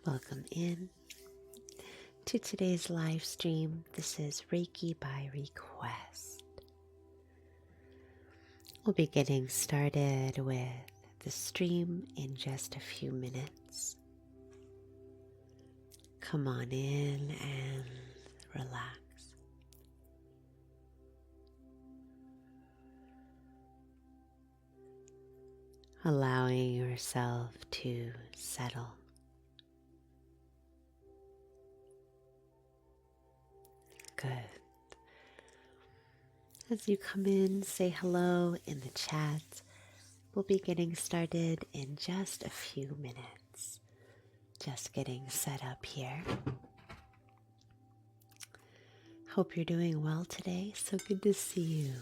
Welcome in to today's live stream. This is Reiki by request. We'll be getting started with the stream in just a few minutes. Come on in and relax. Allowing yourself to settle. Good. As you come in, say hello in the chat. We'll be getting started in just a few minutes. Just getting set up here. Hope you're doing well today. So good to see you.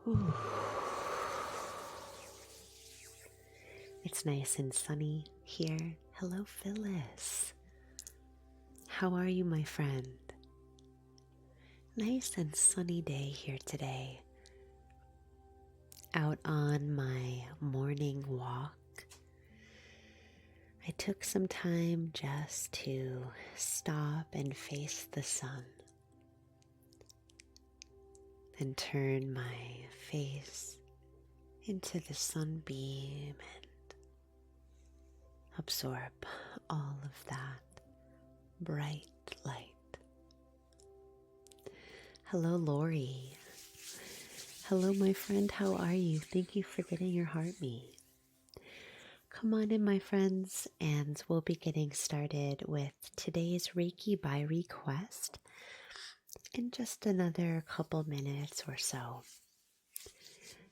Ooh. It's nice and sunny here. Hello, Phyllis. How are you, my friend? Nice and sunny day here today. Out on my morning walk. I took some time just to stop and face the sun. Then turn my face into the sunbeam and absorb all of that bright light. Hello, Lori. Hello, my friend. How are you? Thank you for getting your heart me. Come on in, my friends, and we'll be getting started with today's Reiki by request in just another couple minutes or so.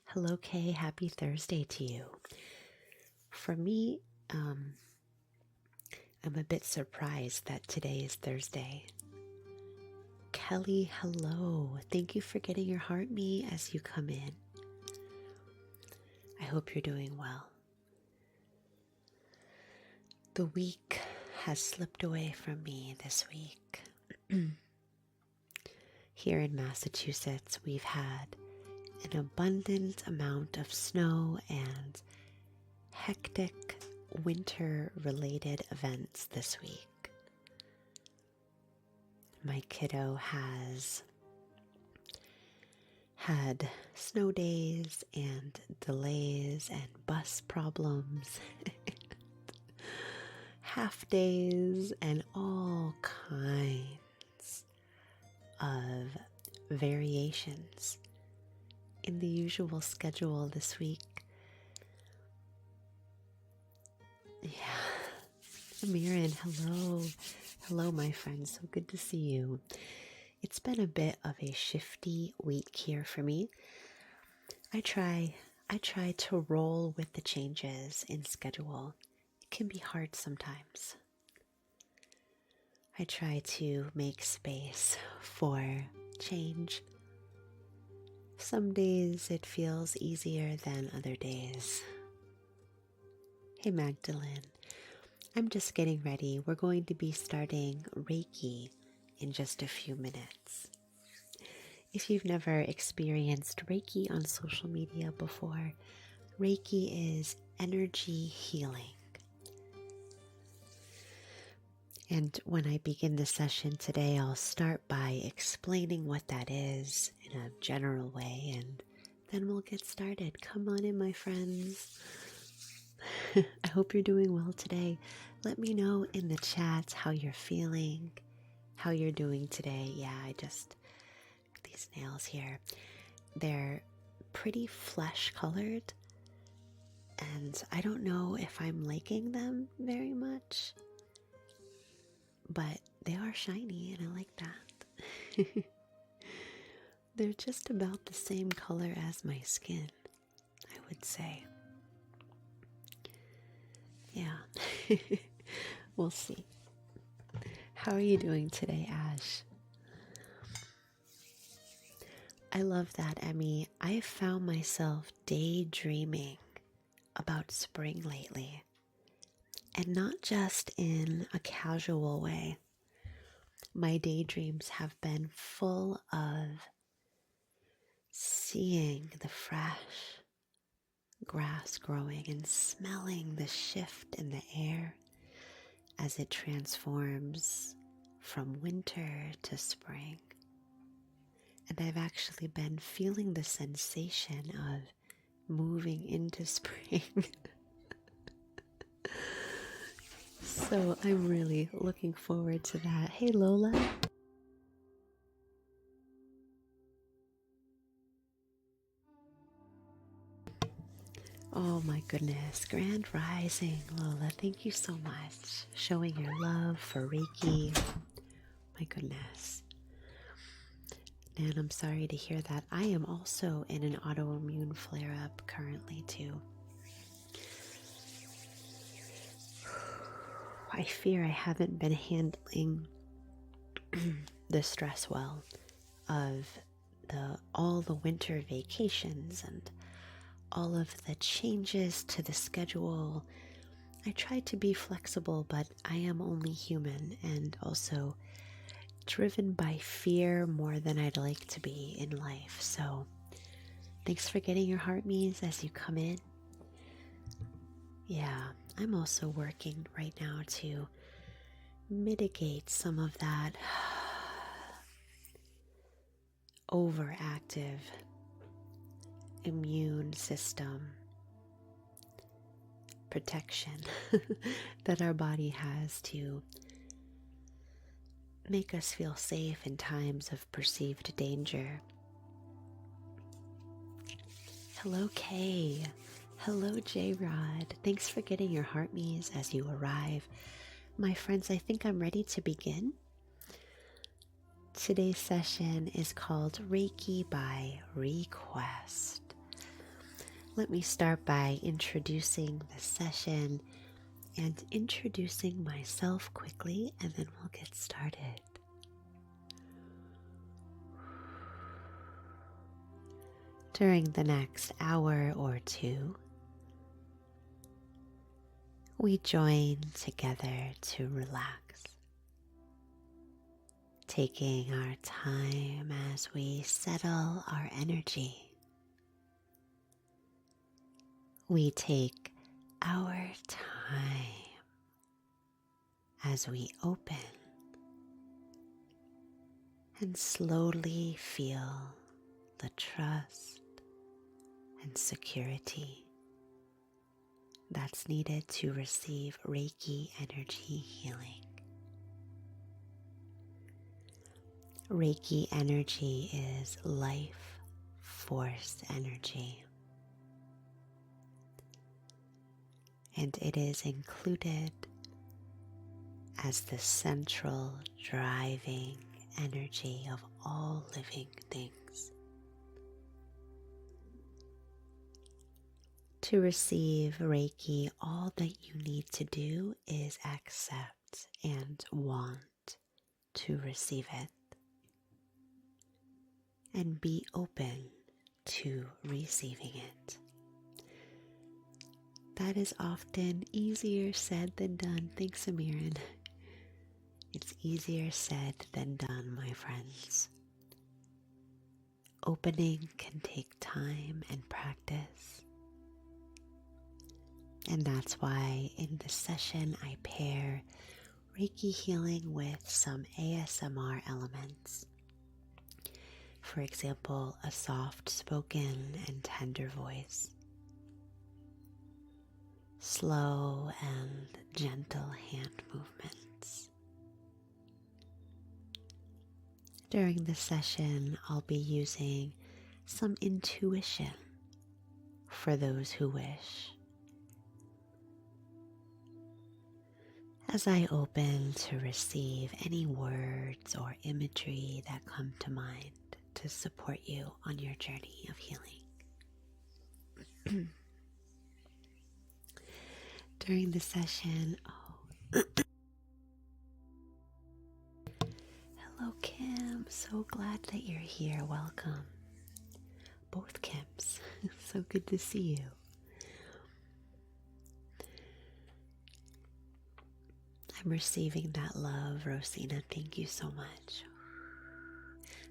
Hello, Kay. Happy Thursday to you. For me, I'm a bit surprised that today is Thursday. Kelly, hello. Thank you for getting your heart me as you come in. I hope you're doing well. The week has slipped away from me this week. Here in Massachusetts, we've had an abundant amount of snow and hectic winter-related events this week. My kiddo has had snow days and delays and bus problems, half days, and all kinds of variations in the usual schedule this week. Yeah. Amiran, hello. Hello, my friends. So good to see you. It's been a bit of a shifty week here for me. I try to roll with the changes in schedule. It can be hard sometimes. I try to make space for change. Some days it feels easier than other days. Hey, Magdalene. I'm just getting ready. We're going to be starting Reiki in just a few minutes. If you've never experienced Reiki on social media before, Reiki is energy healing. And when I begin the session today, I'll start by explaining what that is in a general way, and then we'll get started. Come on in, my friends. I hope you're doing well today. Let me know in the chat how you're feeling, how you're doing today. Yeah, these nails here, they're pretty flesh colored, and I don't know if I'm liking them very much, but they are shiny and I like that. They're just about the same color as my skin, I would say. Yeah, we'll see. How are you doing today, Ash? I love that, Emmy. I've found myself daydreaming about spring lately, and not just in a casual way. My daydreams have been full of seeing the fresh, grass growing and smelling the shift in the air as it transforms from winter to spring. And I've actually been feeling the sensation of moving into spring. So I'm really looking forward to that. Hey Lola. Oh my goodness. Grand Rising, Lola. Thank you so much. Showing your love for Reiki. My goodness. And I'm sorry to hear that. I am also in an autoimmune flare-up currently too. I fear I haven't been handling the stress well of all the winter vacations and all of the changes to the schedule. I try to be flexible, but I am only human and also driven by fear more than I'd like to be in life. So thanks for getting your heart me's as you come in. Yeah, I'm also working right now to mitigate some of that overactive immune system protection that our body has to make us feel safe in times of perceived danger. Hello, Kay. Hello, J-Rod. Thanks for getting your heart me's as you arrive. My friends, I think I'm ready to begin. Today's session is called Reiki by Request. Let me start by introducing the session and introducing myself quickly, and then we'll get started. During the next hour or two, we join together to relax, taking our time as we settle our energy. We take our time as we open and slowly feel the trust and security that's needed to receive Reiki energy healing. Reiki energy is life force energy, and it is included as the central driving energy of all living things. To receive Reiki, all that you need to do is accept and want to receive it, and be open to receiving it. That is often easier said than done. Thanks, Amiran. It's easier said than done, my friends. Opening can take time and practice. And that's why in this session I pair Reiki healing with some ASMR elements. For example, a soft spoken and tender voice, slow and gentle hand movements. During the session, I'll be using some intuition for those who wish, as I open to receive any words or imagery that come to mind to support you on your journey of healing. During the session, hello Kim, so glad that you're here, welcome. Both Kims, so good to see you. I'm receiving that love, Rosina. Thank you so much.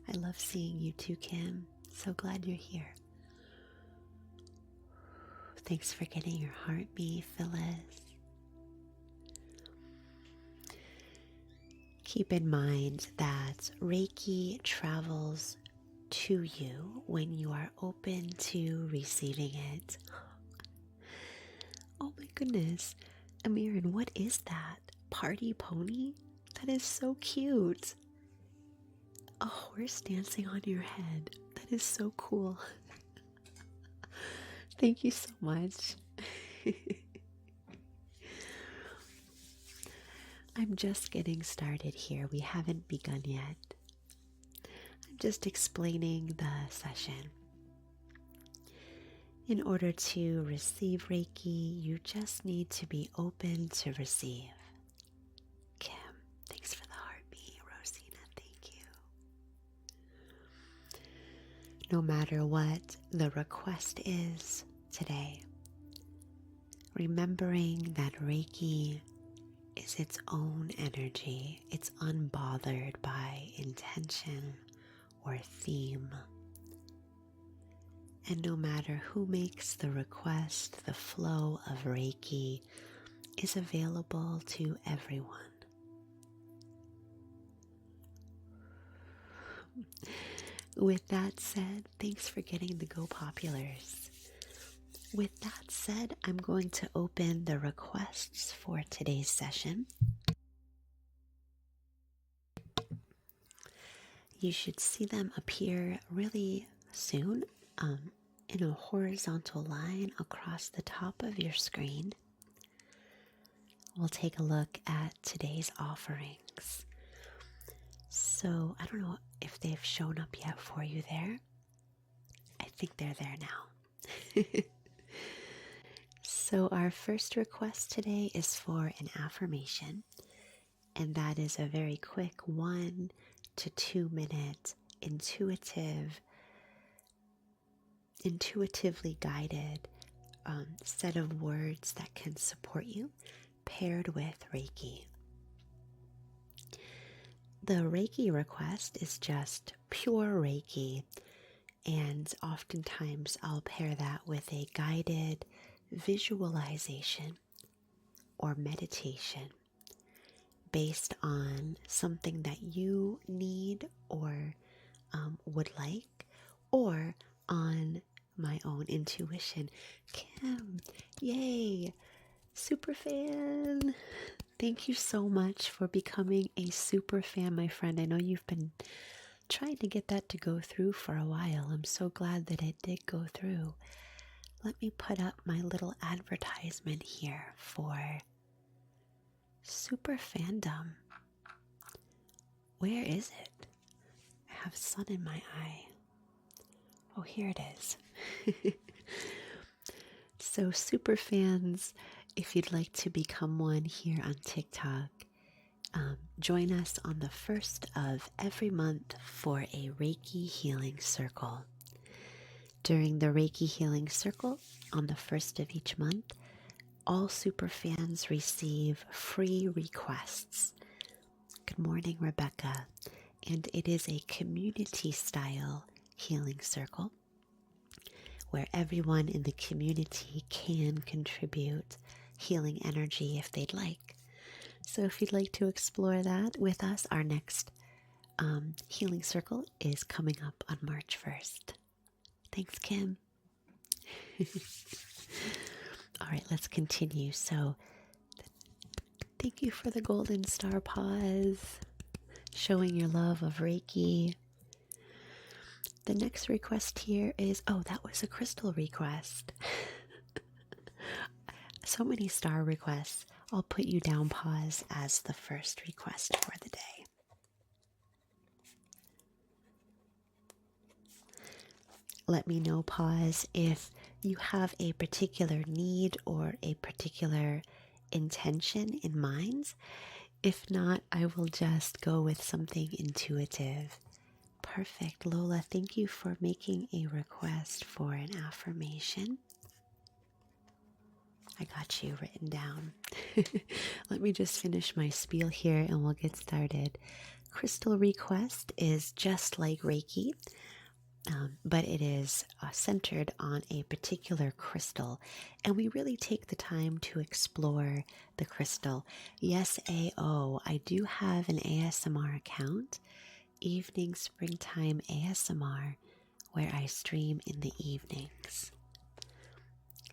I love seeing you too, Kim. So glad you're here. Thanks for getting your heartbeat, Phyllis. Keep in mind that Reiki travels to you when you are open to receiving it. Oh my goodness. Amirin, what is that? Party pony? That is so cute. A horse dancing on your head. That is so cool. Thank you so much. I'm just getting started here. We haven't begun yet. I'm just explaining the session. In order to receive Reiki, you just need to be open to receive. Kim, thanks for the heartbeat. Rosina, thank you. No matter what the request is today, remembering that Reiki is its own energy. It's unbothered by intention or theme. And no matter who makes the request, the flow of Reiki is available to everyone. With that said, thanks for getting the Go Populars. With that said, I'm going to open the requests for today's session. You should see them appear really soon in a horizontal line across the top of your screen. We'll take a look at today's offerings. So I don't know if they've shown up yet for you there. I think they're there now. So our first request today is for an affirmation, and that is a very quick 1 to 2 minute intuitively guided set of words that can support you, paired with Reiki. The Reiki request is just pure Reiki, and oftentimes I'll pair that with a guided visualization or meditation based on something that you need or would like, or on my own intuition. Kim, yay, super fan. Thank you so much for becoming a super fan, my friend. I know you've been trying to get that to go through for a while. I'm so glad that it did go through. Let me put up my little advertisement here for super fandom. Where is it? I have sun in my eye. Oh, here it is. So super fans, if you'd like to become one here on TikTok, join us on the 1st of every month for a Reiki Healing Circle. During the Reiki Healing Circle, on the 1st of each month, all super fans receive free requests. Good morning, Rebecca. And it is a community-style healing circle where everyone in the community can contribute healing energy if they'd like. So if you'd like to explore that with us, our next healing circle is coming up on March 1st. Thanks, Kim. All right, let's continue. So thank you for the golden star pause, showing your love of Reiki. The next request here is, oh, that was a crystal request. So many star requests. I'll put you down pause as the first request for the day. Let me know, pause, if you have a particular need or a particular intention in mind. If not, I will just go with something intuitive. Perfect. Lola, thank you for making a request for an affirmation. I got you written down. Let me just finish my spiel here and we'll get started. Crystal request is just like Reiki. but it is centered on a particular crystal, and we really take the time to explore the crystal. Yes, I do have an ASMR account, Evening Springtime ASMR, where I stream in the evenings.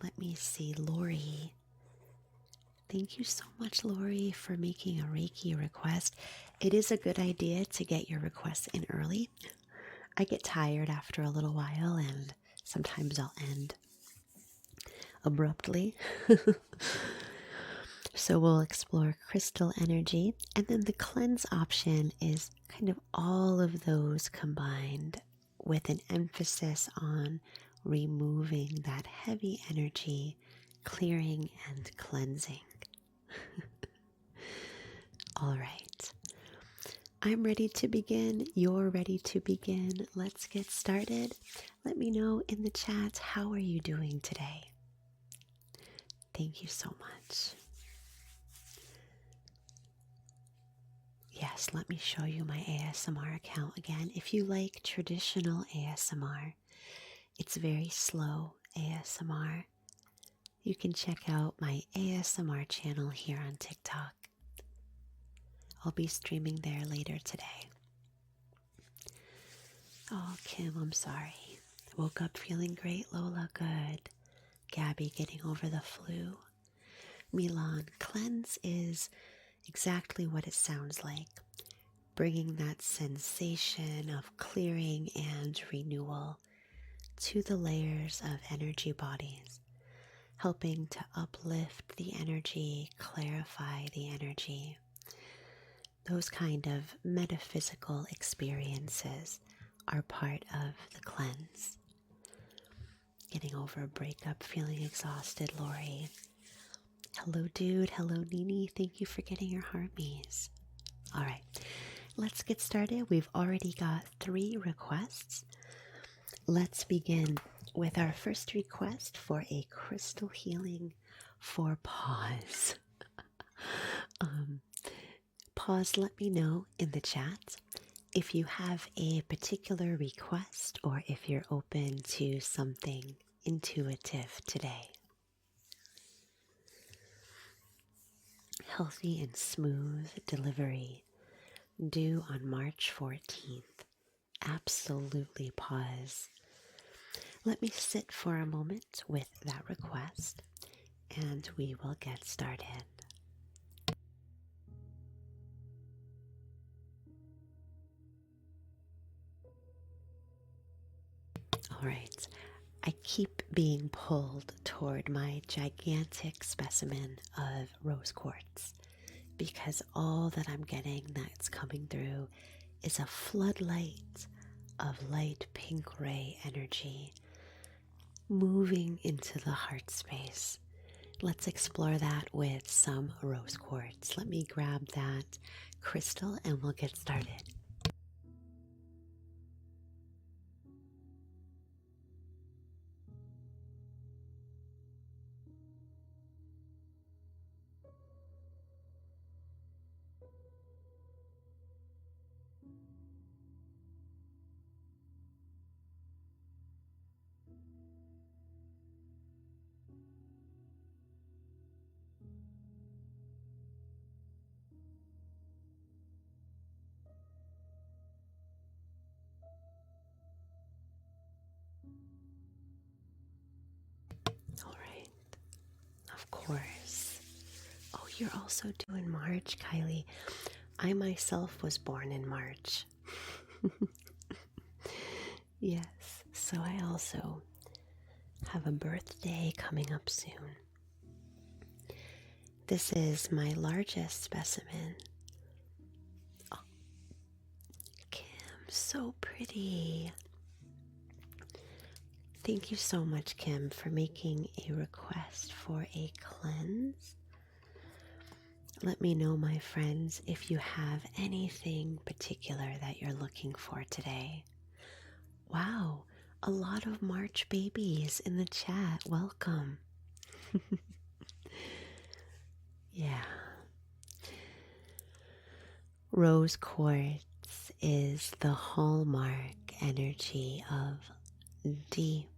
Let me see, Lori. Thank you so much, Lori, for making a Reiki request. It is a good idea to get your requests in early. I get tired after a little while, and sometimes I'll end abruptly. So we'll explore crystal energy, and then the cleanse option is kind of all of those combined with an emphasis on removing that heavy energy, clearing and cleansing. All right. I'm ready to begin. You're ready to begin. Let's get started. Let me know in the chat, how are you doing today? Thank you so much. Yes, let me show you my ASMR account again. If you like traditional ASMR, it's very slow ASMR. You can check out my ASMR channel here on TikTok. I'll be streaming there later today. Oh, Kim, I'm sorry. Woke up feeling great, Lola, good. Gabby getting over the flu. Milan, cleanse is exactly what it sounds like. Bringing that sensation of clearing and renewal to the layers of energy bodies, helping to uplift the energy, clarify the energy. Those kind of metaphysical experiences are part of the cleanse. Getting over a breakup, feeling exhausted, Lori. Hello, dude. Hello, Nini. Thank you for getting your heartbeats. All right, let's get started. We've already got 3 requests. Let's begin with our first request for a crystal healing for pause. Pause, let me know in the chat if you have a particular request or if you're open to something intuitive today. Healthy and smooth delivery due on March 14th. Absolutely pause. Let me sit for a moment with that request and we will get started. All right, I keep being pulled toward my gigantic specimen of rose quartz because all that I'm getting that's coming through is a floodlight of light pink ray energy moving into the heart space. Let's explore that with some rose quartz. Let me grab that crystal and we'll get started. All right, of course. Oh, you're also doing March, Kylie. I myself was born in March. Yes, so I also have a birthday coming up soon. This is my largest specimen. Oh, Kim, so pretty. Thank you so much, Kim, for making a request for a cleanse. Let me know, my friends, if you have anything particular that you're looking for today. Wow, a lot of March babies in the chat. Welcome. Yeah. Rose quartz is the hallmark energy of deep,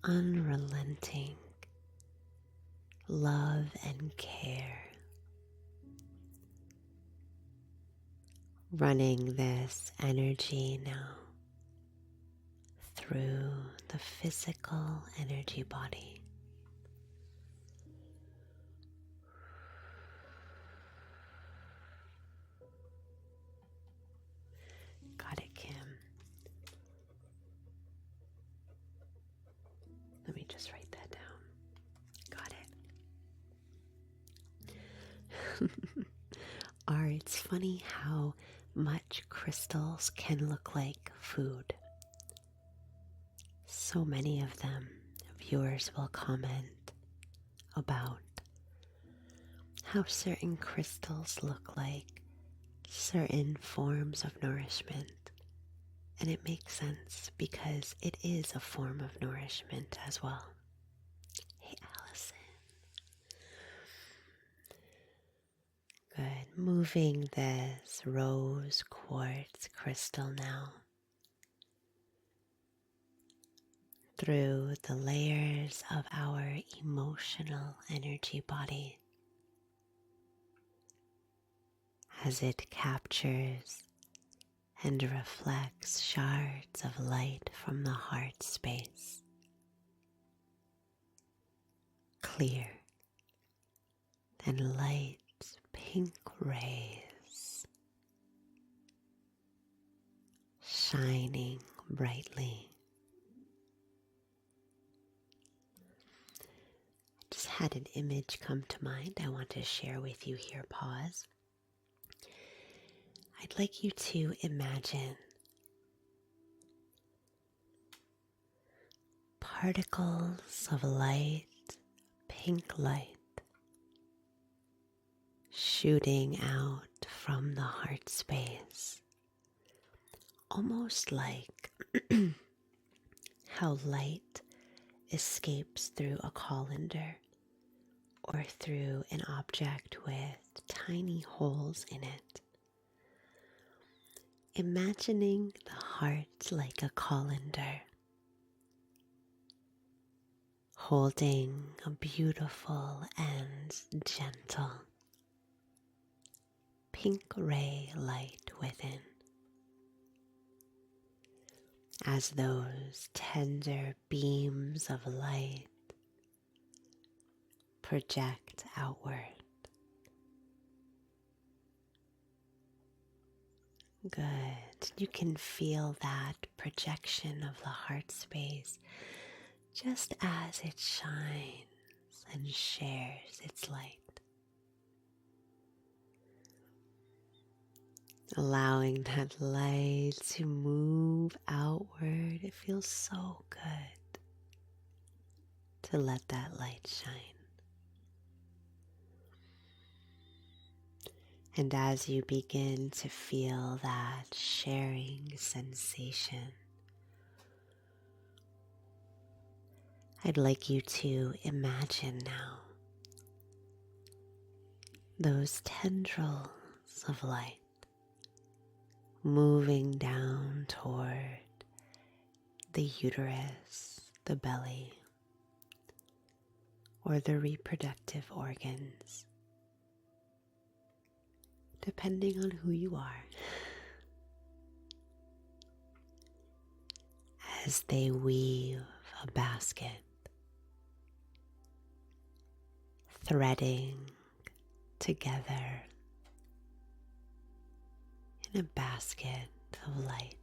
unrelenting love and care. Running this energy now through the physical energy body. Got it, Kim. Let me just write that down. Got it. It's funny how much crystals can look like food. So many of them, viewers will comment about how certain crystals look like certain forms of nourishment. And it makes sense because it is a form of nourishment as well. Hey, Allison. Good. Moving this rose quartz crystal now through the layers of our emotional energy body as it captures and reflects shards of light from the heart space. Clear and light pink rays shining brightly. I just had an image come to mind I want to share with you here. Pause. I'd like you to imagine particles of light, pink light, shooting out from the heart space, almost like how light escapes through a colander or through an object with tiny holes in it. Imagining the heart like a colander, holding a beautiful and gentle pink ray light within. As those tender beams of light project outward. Good. You can feel that projection of the heart space just as it shines and shares its light. Allowing that light to move outward. It feels so good to let that light shine. And as you begin to feel that sharing sensation, I'd like you to imagine now those tendrils of light moving down toward the uterus, the belly, or the reproductive organs, depending on who you are, as they weave a basket, threading together in a basket of light.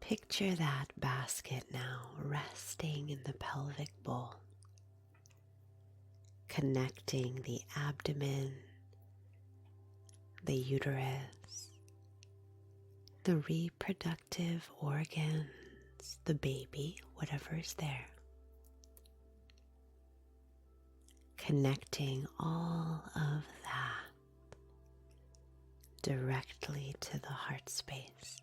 Picture that basket now resting in the pelvic bowl, connecting the abdomen, the uterus, the reproductive organs, the baby, whatever is there. Connecting all of that directly to the heart space.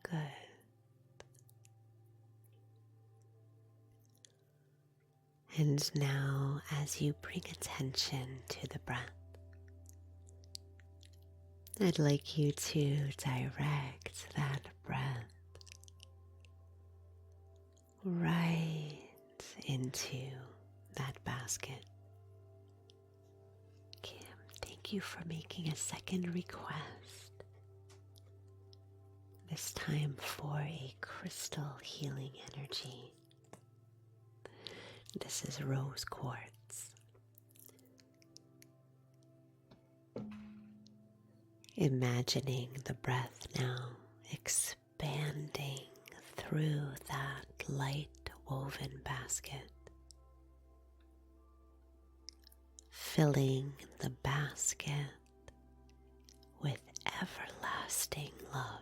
Good. And now, as you bring attention to the breath, I'd like you to direct that breath right into that basket. Kim, thank you for making a second request, this time for a crystal healing energy. This is rose quartz. Imagining the breath now expanding through that light woven basket, filling the basket with everlasting love.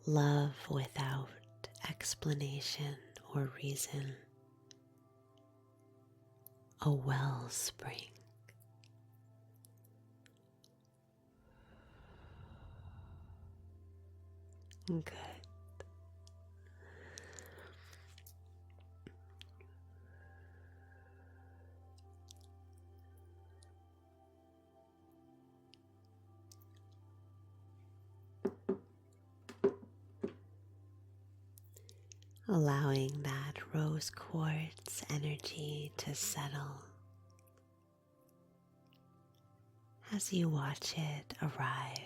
Love without explanation or reason. A wellspring. Good. Allowing that rose quartz energy to settle as you watch it arrive.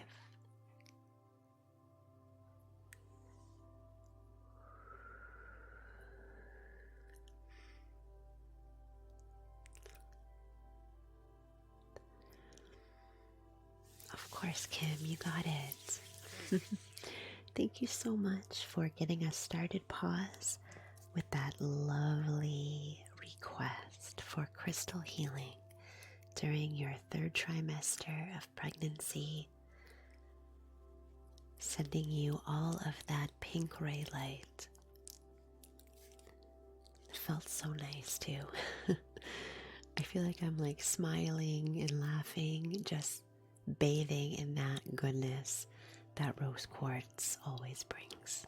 Of course, Kim, you got it. Thank you so much for getting us started. Pause with that lovely request for crystal healing during your 3rd trimester of pregnancy. Sending you all of that pink ray light. It felt so nice too. I feel like I'm like smiling and laughing, just bathing in that goodness that rose quartz always brings.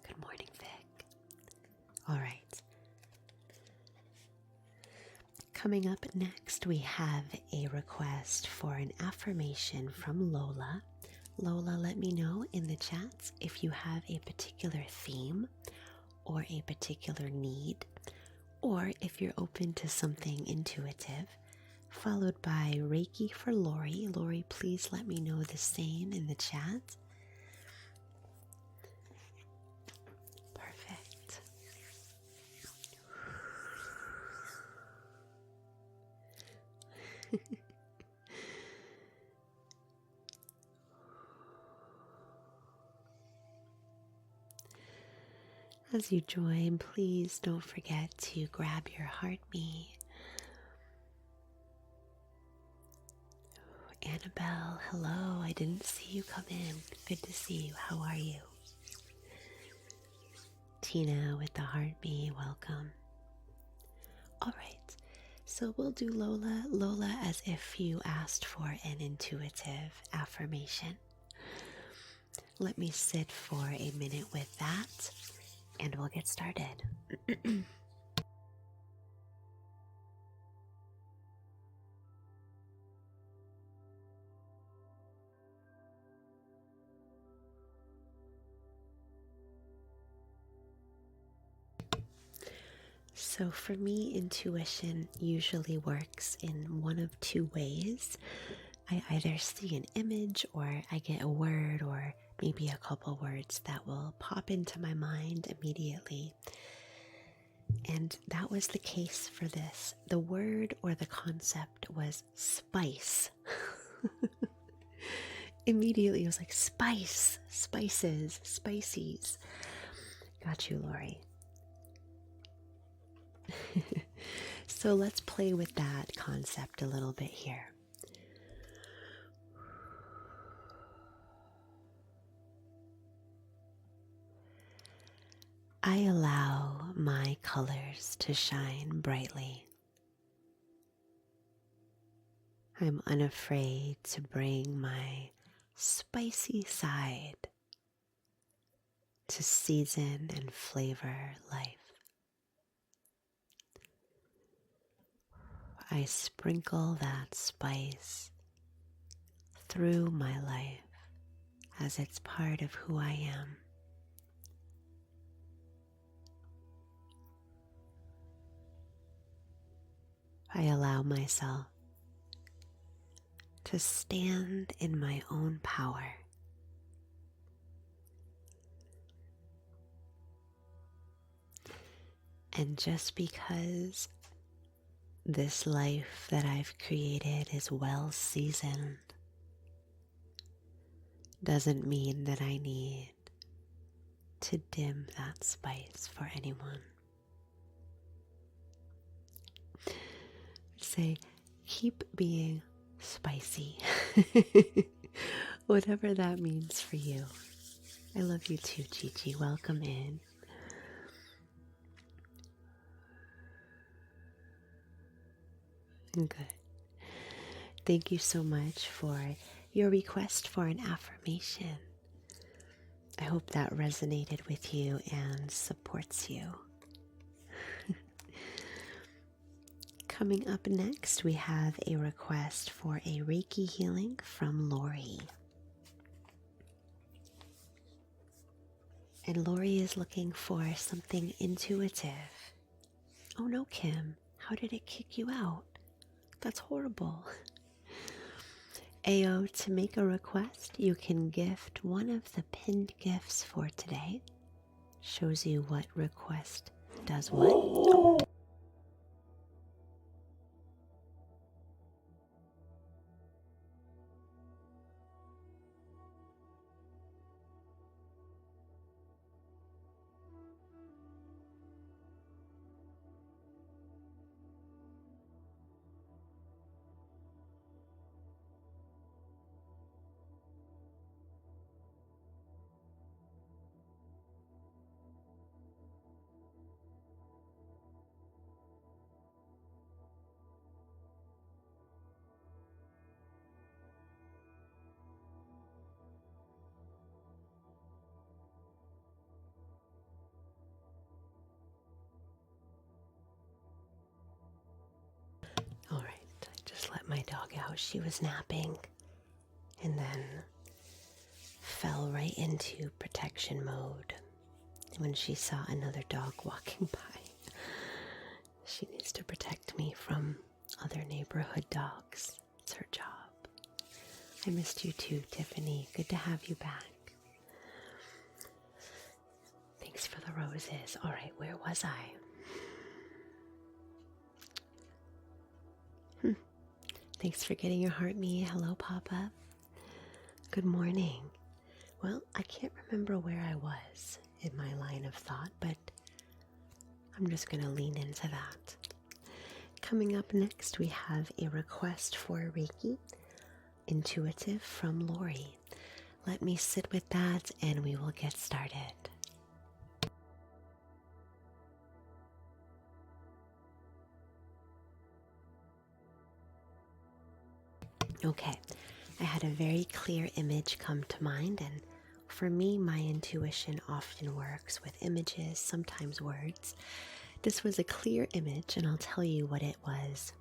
Good morning, Vic. All right. Coming up next, we have a request for an affirmation from Lola. Lola, let me know in the chats if you have a particular theme or a particular need, or if you're open to something intuitive. Followed by Reiki for Lori. Lori, please let me know the same in the chat. Perfect. As you join, please don't forget to grab your heartbeat. Annabelle, hello. I didn't see you come in. Good to see you. How are you? Tina with the heartbeat, welcome. All right, so we'll do Lola as if you asked for an intuitive affirmation. Let me sit for a minute with that, and we'll get started. So for me, intuition usually works in one of 2 ways. I either see an image or I get a word or maybe a couple words that will pop into my mind immediately. And that was the case for this. The word or the concept was spice. Immediately it was like spice, spices, spices. Got you, Lori. So let's play with that concept a little bit here. I allow my colors to shine brightly. I'm unafraid to bring my spicy side to season and flavor life. I sprinkle that spice through my life as it's part of who I am. I allow myself to stand in my own power. And just because this life that I've created is well seasoned doesn't mean that I need to dim that spice for anyone. Say, keep being spicy, whatever that means for you. I love you too, Gigi. Welcome in. Good. Thank you so much for your request for an affirmation. I hope that resonated with you and supports you. Coming up next, we have a request for a Reiki healing from Lori. And Lori is looking for something intuitive. Oh no, Kim, how did it kick you out? That's horrible. Ayo, to make a request, you can gift one of the pinned gifts for today. Shows you what request does what. Oh. All right, I just let my dog out. She was napping and then fell right into protection mode when she saw another dog walking by. She needs to protect me from other neighborhood dogs. It's her job. I missed you too, Tiffany. Good to have you back. Thanks for the roses. All right, where was I? Thanks for getting your heart me. Hello, Papa. Good morning. Well, I can't remember where I was in my line of thought, but I'm just going to lean into that. Coming up next, we have a request for Reiki, intuitive from Lori. Let me sit with that and we will get started. Okay, I had a very clear image come to mind, and for me, my intuition often works with images, sometimes words. This was a clear image, and I'll tell you what it was.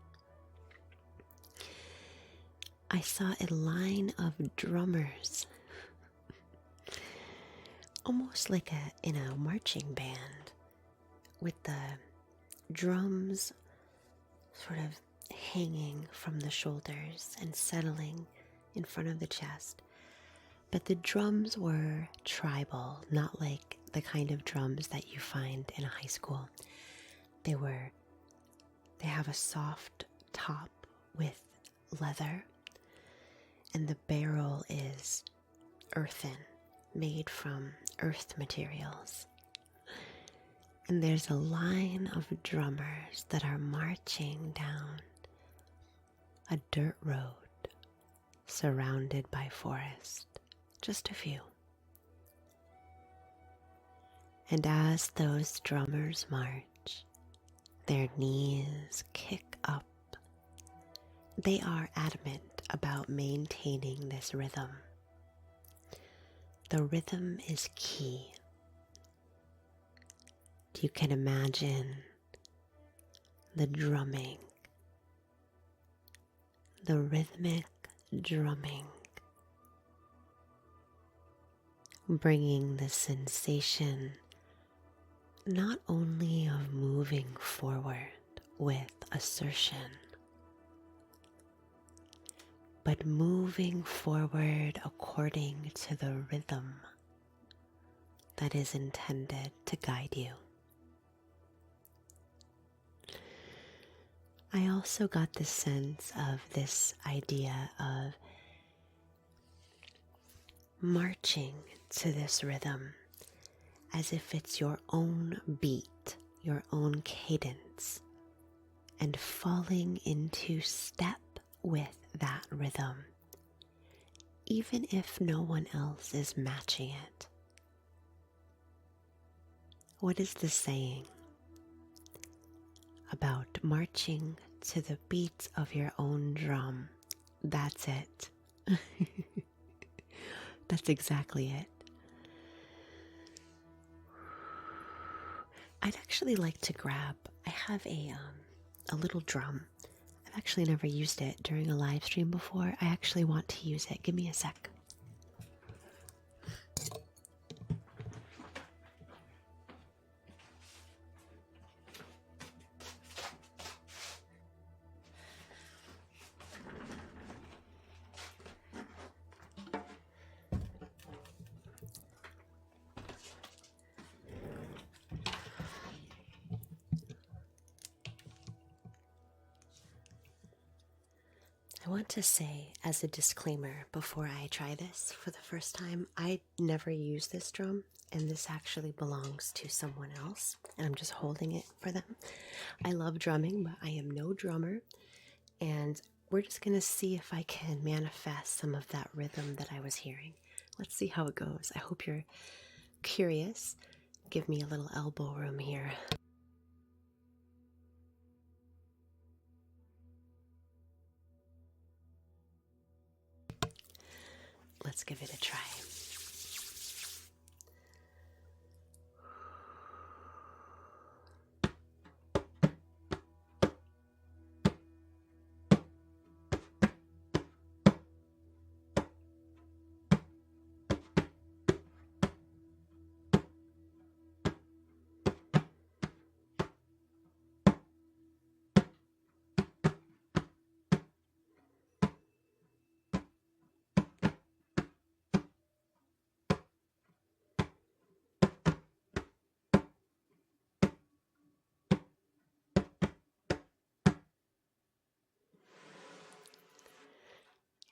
I saw a line of drummers, almost like in a marching band, with the drums sort of hanging from the shoulders and settling in front of the chest. But the drums were tribal, not like the kind of drums that you find in a high school. They have a soft top with leather, and the barrel is earthen, made from earth materials. And there's a line of drummers that are marching down a dirt road surrounded by forest, just a few. And as those drummers march, their knees kick up. They are adamant about maintaining this rhythm. The rhythm is key. You can imagine the drumming the rhythmic drumming, bringing the sensation not only of moving forward with assertion, but moving forward according to the rhythm that is intended to guide you. I also got the sense of this idea of marching to this rhythm as if it's your own beat, your own cadence, and falling into step with that rhythm, even if no one else is matching it. What is the saying about marching to the beat of your own drum? That's it. That's exactly it. I'd actually like to grab, I have a little drum. I've actually never used it during a live stream before. I actually want to use it. Give me a sec. I want to say as a disclaimer before I try this for the first time, I never use this drum, and this actually belongs to someone else, and I'm just holding it for them. I love drumming, but I am no drummer, and we're just going to see if I can manifest some of that rhythm that I was hearing. Let's see how it goes. I hope you're curious. Give me a little elbow room here. Let's give it a try.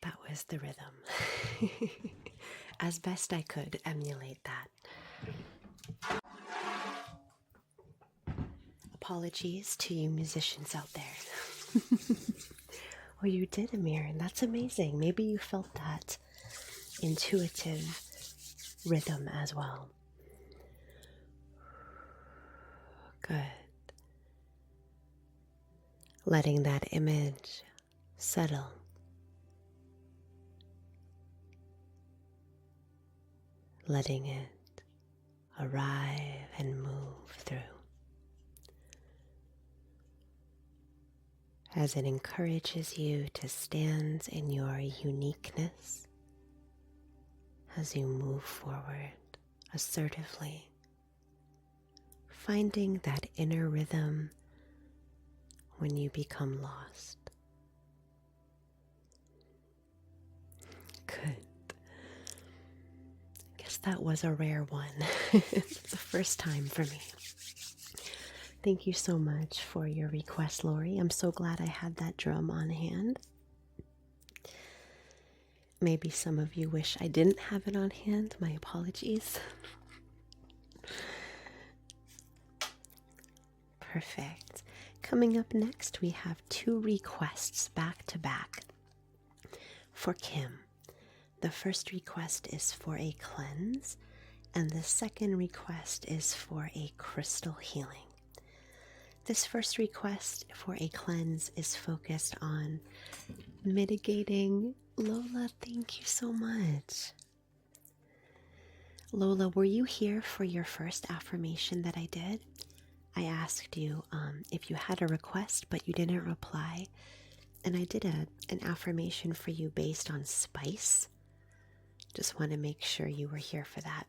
That was the rhythm. As best I could emulate that. Apologies to you musicians out there. Oh, you did, Amir, and that's amazing. Maybe you felt that intuitive rhythm as well. Good. Letting that image settle. Letting it arrive and move through. As it encourages you to stand in your uniqueness as you move forward assertively, finding that inner rhythm when you become lost. Good. I guess that was a rare one. It's the first time for me. Thank you so much for your request, Lori. I'm so glad I had that drum on hand. Maybe some of you wish I didn't have it on hand. My apologies. Perfect. Coming up next, we have 2 requests back to back for Kim. The first request is for a cleanse, and the second request is for a crystal healing. This first request for a cleanse is focused on mitigating. Lola, thank you so much. Lola, were you here for your first affirmation that I did? I asked you if you had a request, but you didn't reply. And I did an affirmation for you based on spice. Just want to make sure you were here for that.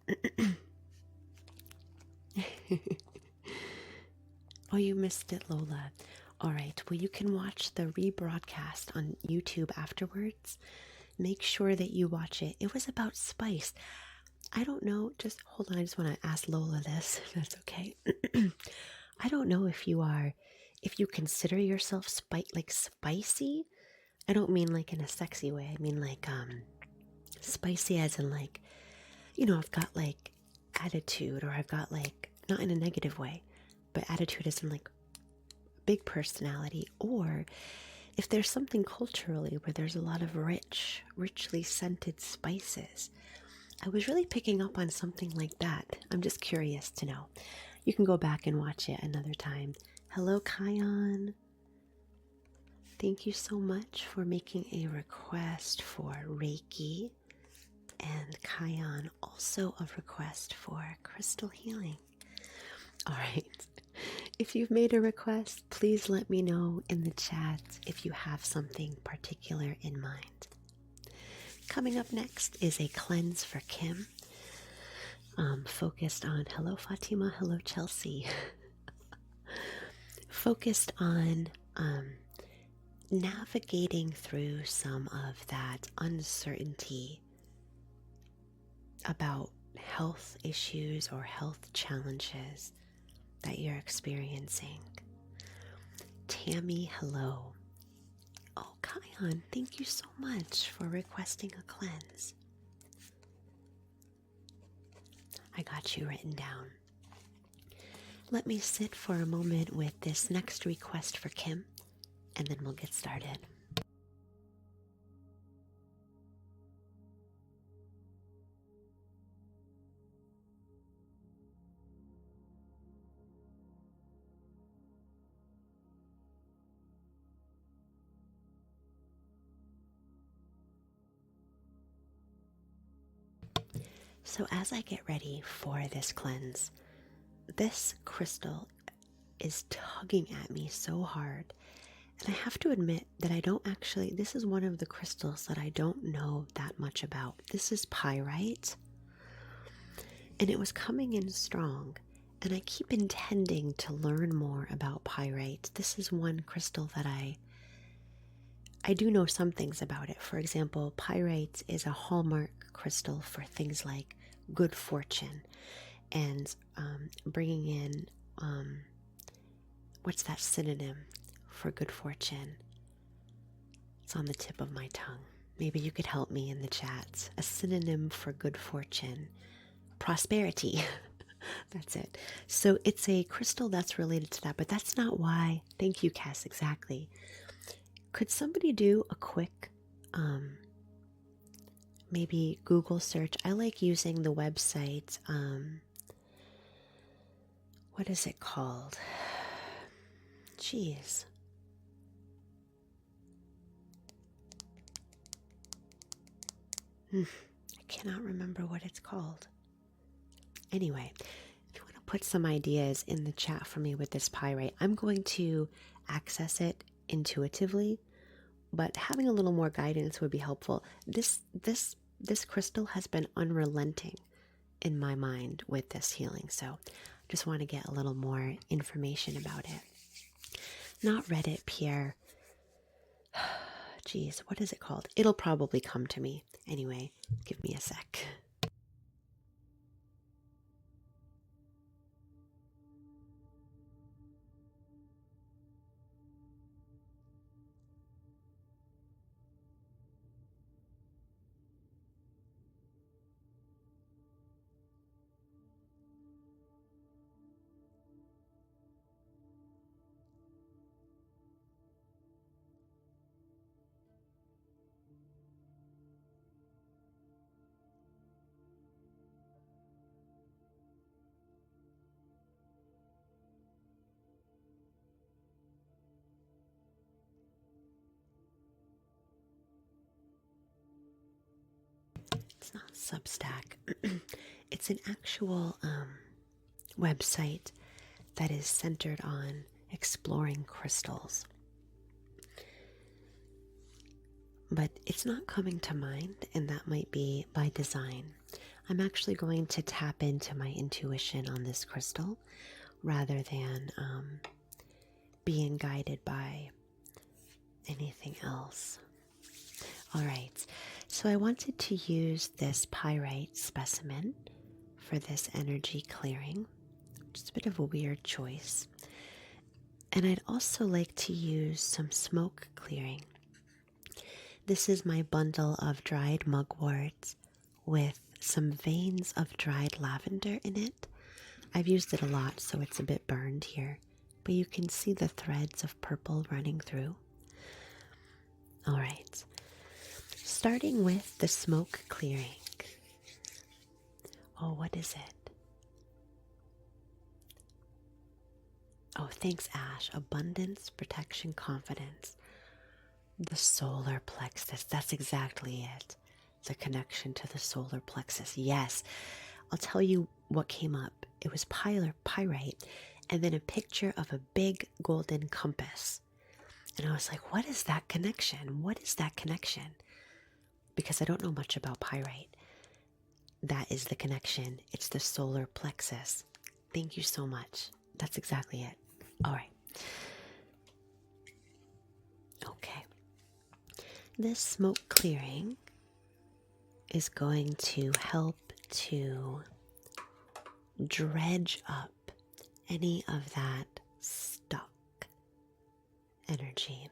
Oh, you missed it, Lola. All right, well, you can watch the rebroadcast on YouTube afterwards. Make sure that you watch it. It was about spice. I don't know, just hold on, I just want to ask Lola this, if that's okay. I don't know if you consider yourself spicy. I don't mean like in a sexy way. I mean like spicy as in like, I've got like attitude, or I've got like, not in a negative way, but attitude as in like big personality, or if there's something culturally where there's a lot of richly scented spices. I was really picking up on something like that. I'm just curious to know. You can go back and watch it another time. Hello, Kion. Thank you so much for making a request for Reiki. And Kion, also a request for crystal healing. All right. If you've made a request, please let me know in the chat if you have something particular in mind. Coming up next is a cleanse for Kim, focused on, hello Fatima, hello Chelsea, focused on navigating through some of that uncertainty about health issues or health challenges that you're experiencing. Tammy, hello. Oh, Kion, thank you so much for requesting a cleanse. I got you written down. Let me sit for a moment with this next request for Kim, and then we'll get started. So as I get ready for this cleanse, this crystal is tugging at me so hard. And I have to admit that this is one of the crystals that I don't know that much about. This is pyrite. And it was coming in strong. And I keep intending to learn more about pyrite. This is one crystal that I do know some things about it. For example, pyrite is a hallmark crystal for things like good fortune and bringing in, what's that synonym for good fortune? It's on the tip of my tongue. Maybe you could help me in the chat. A synonym for good fortune. Prosperity. That's it. So it's a crystal that's related to that, but that's not why. Thank you, Cass. Exactly. Could somebody do a quick, maybe Google search? I like using the website, what is it called? Jeez. I cannot remember what it's called. Anyway, if you want to put some ideas in the chat for me with this pyrite, I'm going to access it intuitively, but having a little more guidance would be helpful. This crystal has been unrelenting in my mind with this healing, so I just want to get a little more information about it. Not Reddit, Pierre. Geez, what is it called? It'll probably come to me. Anyway, give me a sec. It's not Substack. It's an actual website that is centered on exploring crystals. but it's not coming to mind, and that might be by design. I'm actually going to tap into my intuition on this crystal rather than being guided by anything else. All right, so I wanted to use this pyrite specimen for this energy clearing. Just a bit of a weird choice. And I'd also like to use some smoke clearing. This is my bundle of dried mugwort with some veins of dried lavender in it. I've used it a lot, so it's a bit burned here, but you can see the threads of purple running through. All right, starting with the smoke clearing. Oh, what is it? Oh, thanks, Ash. Abundance, protection, confidence. The solar plexus. That's exactly it. The connection to the solar plexus. Yes. I'll tell you what came up. It was pyrite and then a picture of a big golden compass. And I was like, what is that connection? What is that connection? Because I don't know much about pyrite. That is the connection. It's the solar plexus. Thank you so much. That's exactly it. All right. Okay. This smoke clearing is going to help to dredge up any of that stuck energy.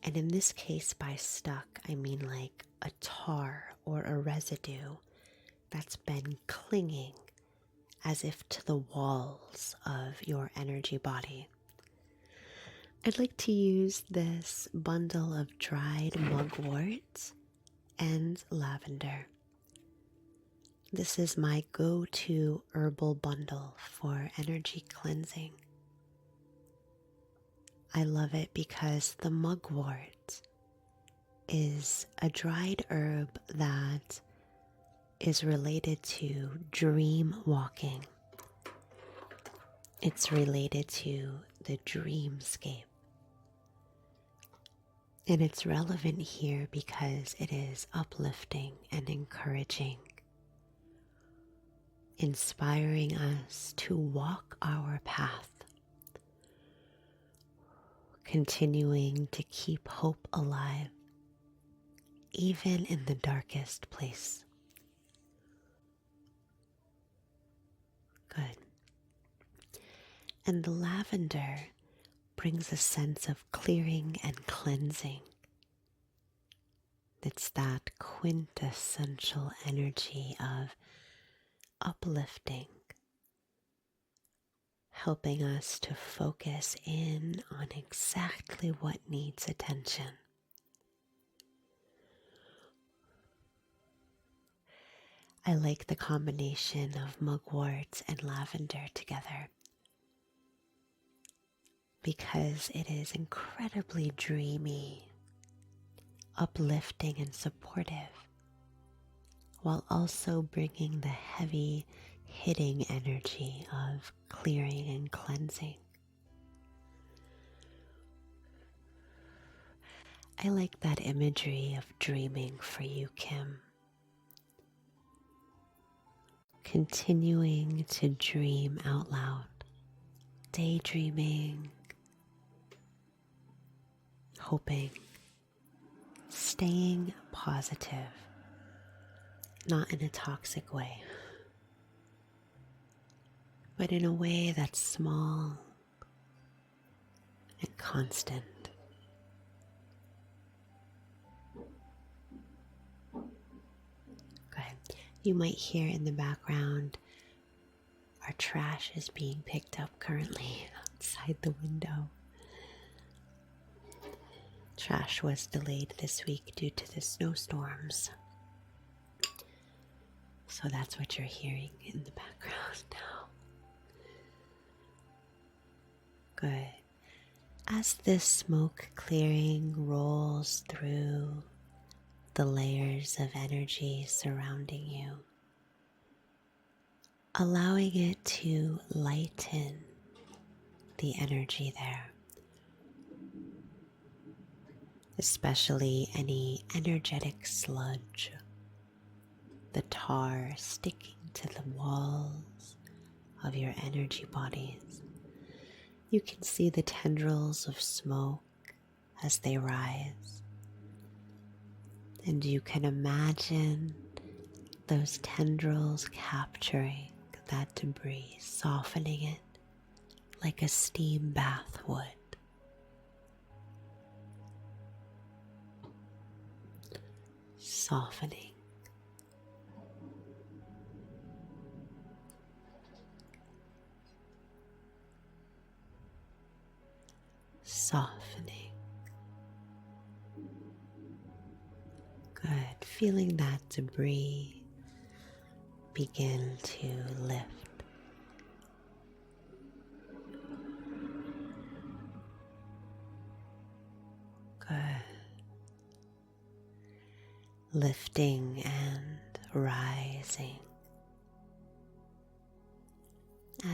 And in this case, by stuck, I mean like a tar or a residue that's been clinging as if to the walls of your energy body. I'd like to use this bundle of dried mugwort and lavender. This is my go-to herbal bundle for energy cleansing. I love it because the mugwort is a dried herb that is related to dream walking. It's related to the dreamscape. And it's relevant here because it is uplifting and encouraging, inspiring us to walk our path, continuing to keep hope alive, even in the darkest place. Good. And the lavender brings a sense of clearing and cleansing. It's that quintessential energy of uplifting, helping us to focus in on exactly what needs attention. I like the combination of mugwort and lavender together because it is incredibly dreamy, uplifting and supportive, while also bringing the heavy, hitting energy of clearing and cleansing. I like that imagery of dreaming for you, Kim. Continuing to dream out loud, daydreaming, hoping, staying positive, not in a toxic way, but in a way that's small and constant. Good. You might hear in the background our trash is being picked up currently outside the window. Trash was delayed this week due to the snowstorms. So that's what you're hearing in the background now. Good. As this smoke clearing rolls through the layers of energy surrounding you, allowing it to lighten the energy there. especially any energetic sludge, the tar sticking to the walls of your energy bodies. You can see the tendrils of smoke as they rise, and you can imagine those tendrils capturing that debris, softening it like a steam bath would. Softening. Softening. Good. Feeling that debris begin to lift. Good. Lifting and rising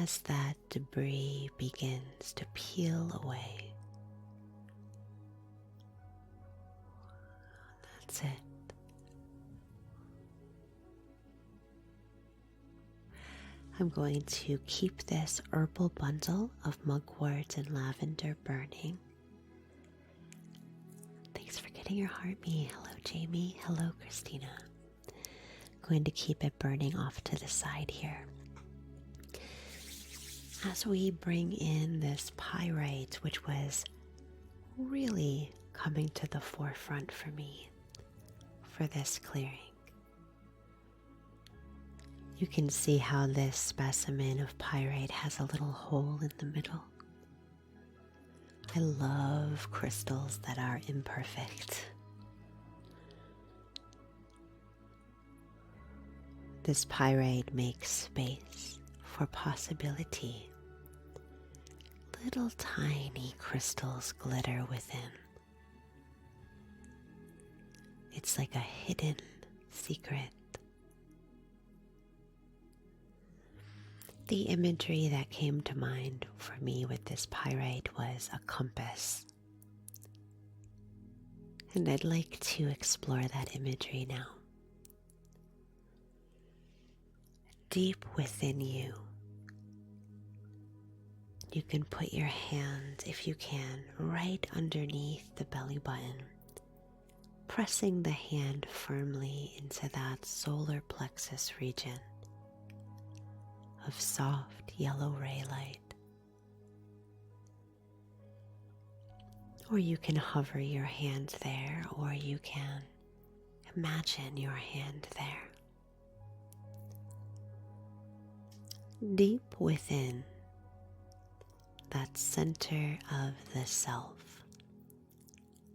as that debris begins to peel away. That's it. I'm going to keep this herbal bundle of mugwort and lavender burning. Thanks for getting your heart me. Hello, Jamie. Hello, Christina. Going to keep it burning off to the side here. As we bring in this pyrite, which was really coming to the forefront for me for this clearing. You can see how this specimen of pyrite has a little hole in the middle. I love crystals that are imperfect. This pyrite makes space for possibility. Little tiny crystals glitter within. It's like a hidden secret. The imagery that came to mind for me with this pyrite was a compass. And I'd like to explore that imagery now. Deep within you, you can put your hand, if you can, right underneath the belly button, pressing the hand firmly into that solar plexus region of soft yellow ray light. Or you can hover your hand there, or you can imagine your hand there. Deep within that center of the self,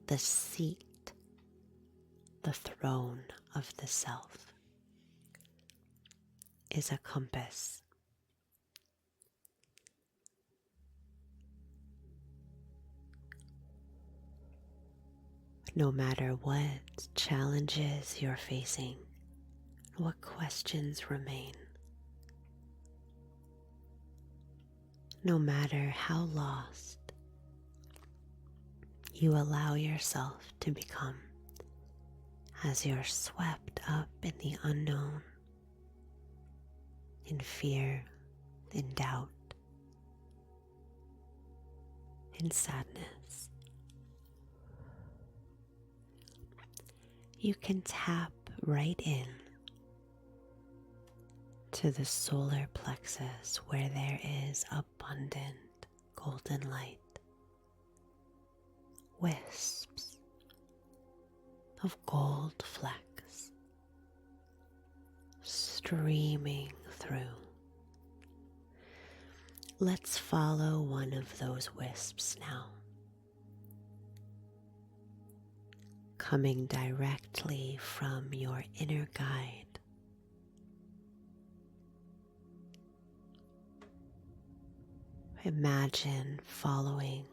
the seat, the throne of the self, is a compass. No matter what challenges you're facing, what questions remain, no matter how lost, you allow yourself to become as you're swept up in the unknown, in fear, in doubt, in sadness. You can tap right in to the solar plexus where there is abundant golden light, wisps of gold flecks streaming through. Let's follow one of those wisps now, coming directly from your inner guide. Imagine following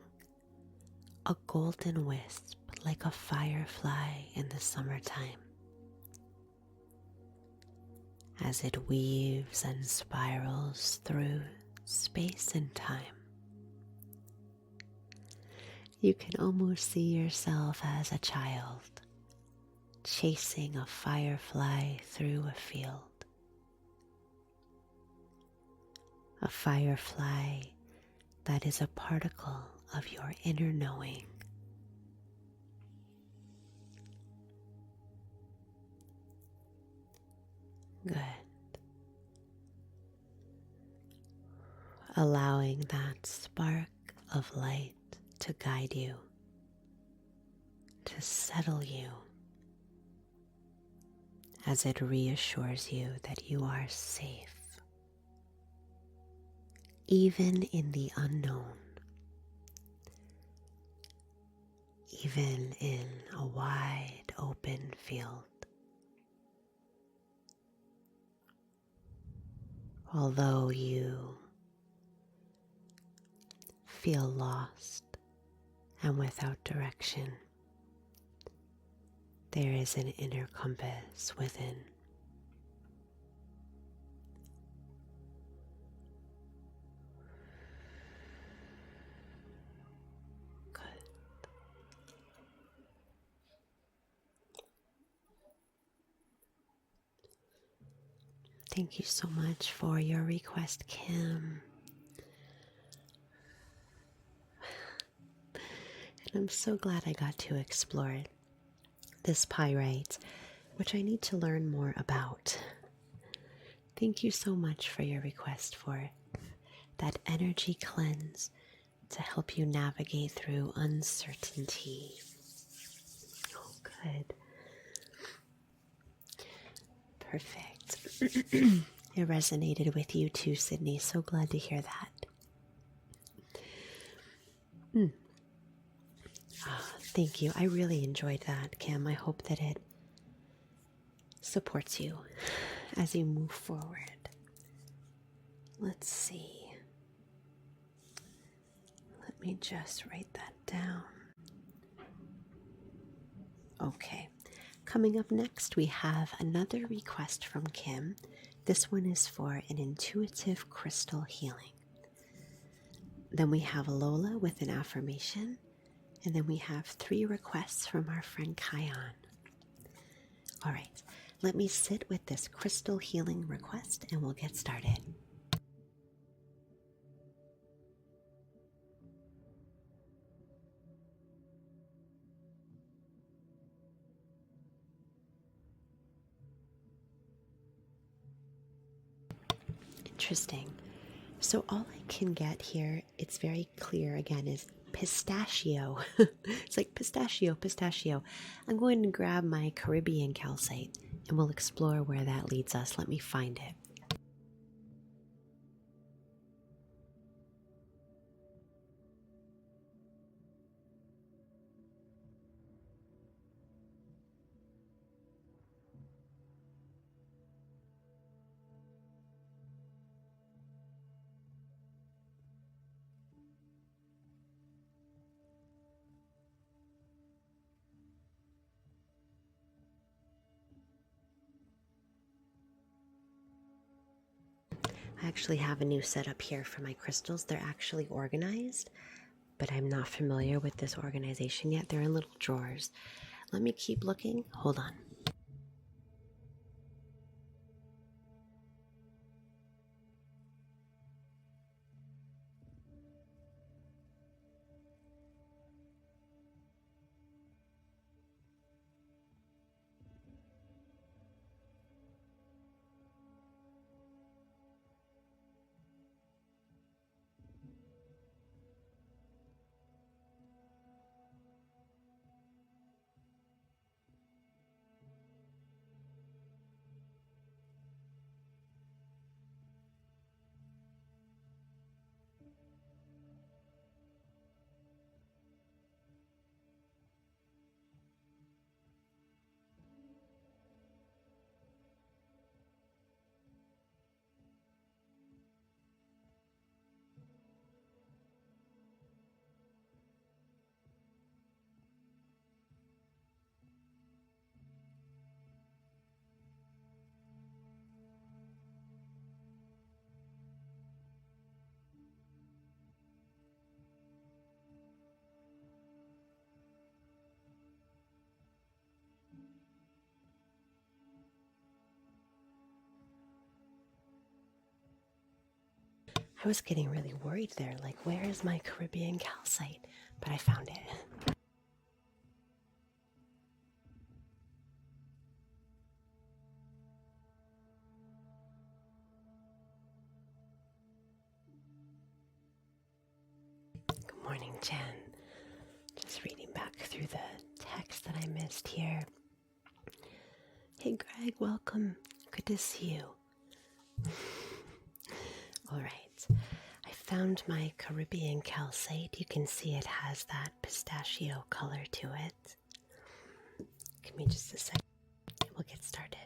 a golden wisp like a firefly in the summertime as it weaves and spirals through space and time. You can almost see yourself as a child chasing a firefly through a field. A firefly that is a particle of your inner knowing. Good. Allowing that spark of light to guide you, to settle you, as it reassures you that you are safe, even in the unknown, even in a wide open field. Although you feel lost and without direction, there is an inner compass within. Good. Thank you so much for your request, Kim. And I'm so glad I got to explore this pyrite, which I need to learn more about. Thank you so much for your request for that energy cleanse to help you navigate through uncertainty. Oh, good. Perfect. It resonated with you too, Sydney. So glad to hear that. Thank you. I really enjoyed that, Kim. I hope that it supports you as you move forward. Let's see. Let me just write that down. Okay. Coming up next, we have another request from Kim. This one is for an intuitive crystal healing. Then we have Lola with an affirmation. And then we have 3 requests from our friend Kion. All right, let me sit with this crystal healing request and we'll get started. Interesting. So all I can get here, it's very clear again, is pistachio. It's like pistachio, pistachio. I'm going to grab my Caribbean calcite and we'll explore where that leads us. Let me find it. I actually have a new setup here for my crystals. They're actually organized, but I'm not familiar with this organization yet. They're in little drawers. Let me keep looking. Hold on. I was getting really worried there, like, where is my Caribbean calcite? But I found it. Good morning, Jen. Just reading back through the text that I missed here. Hey, Greg, welcome. Good to see you. All right. I found my Caribbean calcite. You can see it has that pistachio color to it. Give me just a second. We'll get started.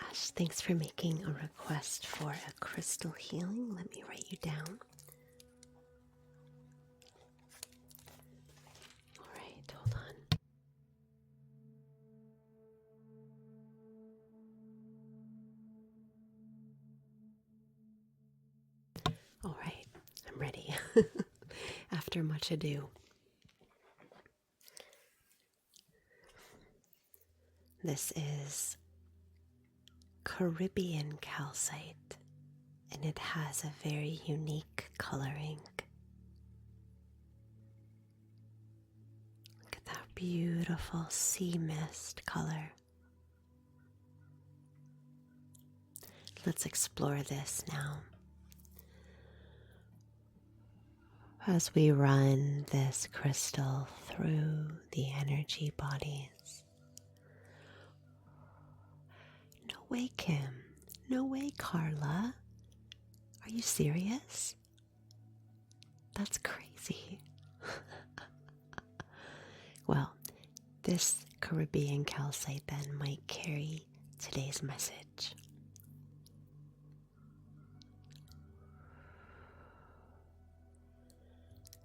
Ash, thanks for making a request for a crystal healing. Let me write you down. All right, hold on. All right, I'm ready. After much ado. This is Caribbean calcite, and it has a very unique coloring. Look at that beautiful sea mist color. Let's explore this now. As we run this crystal through the energy bodies. No way, Kim. No way, Carla. Are you serious? That's crazy. Well, this Caribbean calcite then might carry today's message.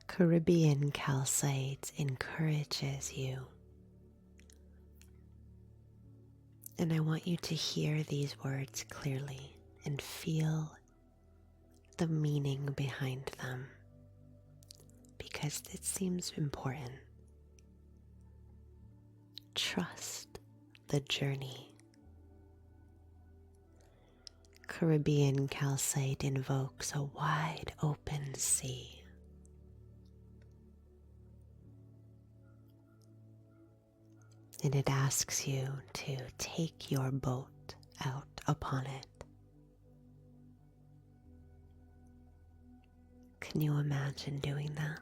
Caribbean calcite encourages you. And I want you to hear these words clearly and feel the meaning behind them, because it seems important. Trust the journey. Caribbean calcite invokes a wide open sea. And it asks you to take your boat out upon it. Can you imagine doing that?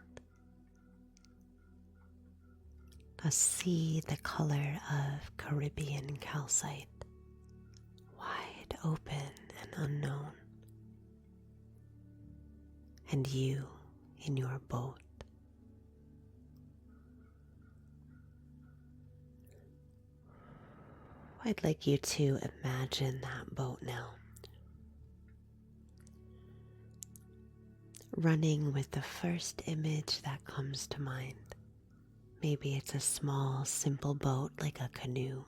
A sea the color of Caribbean calcite, wide open and unknown, and you in your boat. I'd like you to imagine that boat now, running with the first image that comes to mind. Maybe it's a small, simple boat like a canoe.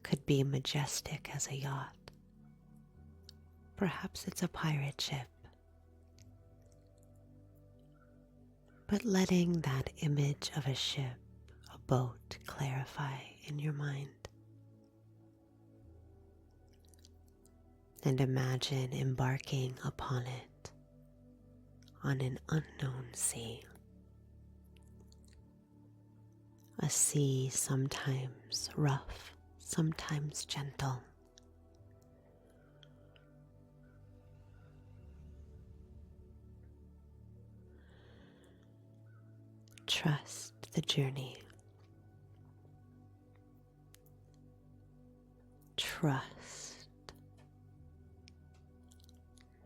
Could be majestic as a yacht. Perhaps it's a pirate ship. But letting that image of a ship, a boat, clarify in your mind. And imagine embarking upon it on an unknown sea. A sea sometimes rough, sometimes gentle. Trust the journey. Trust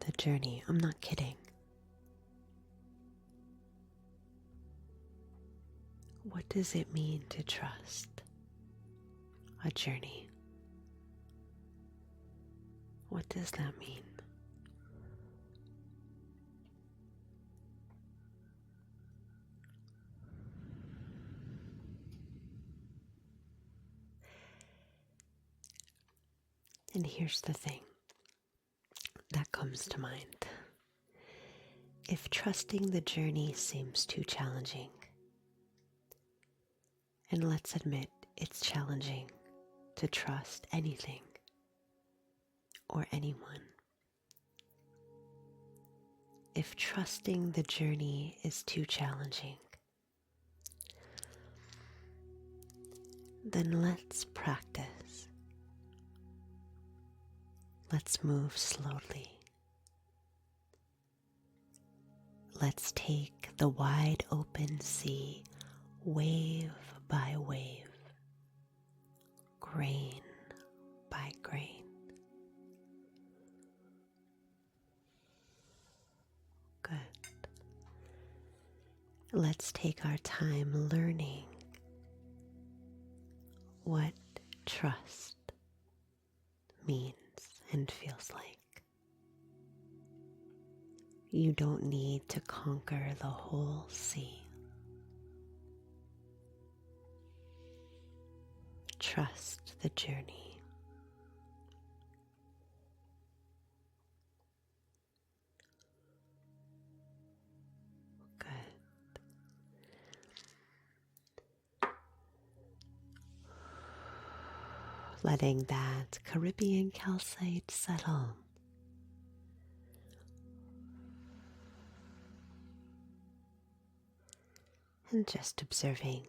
the journey. I'm not kidding. What does it mean to trust a journey? What does that mean? And here's the thing. comes to mind. If trusting the journey seems too challenging, and let's admit it's challenging to trust anything or anyone. If trusting the journey is too challenging, then let's practice. Let's move slowly. Let's take the wide open sea, wave by wave, grain by grain. Good. Let's take our time learning what trust means and feels like. You don't need to conquer the whole sea. Trust the journey. Good. Letting that Caribbean calcite settle. And just observing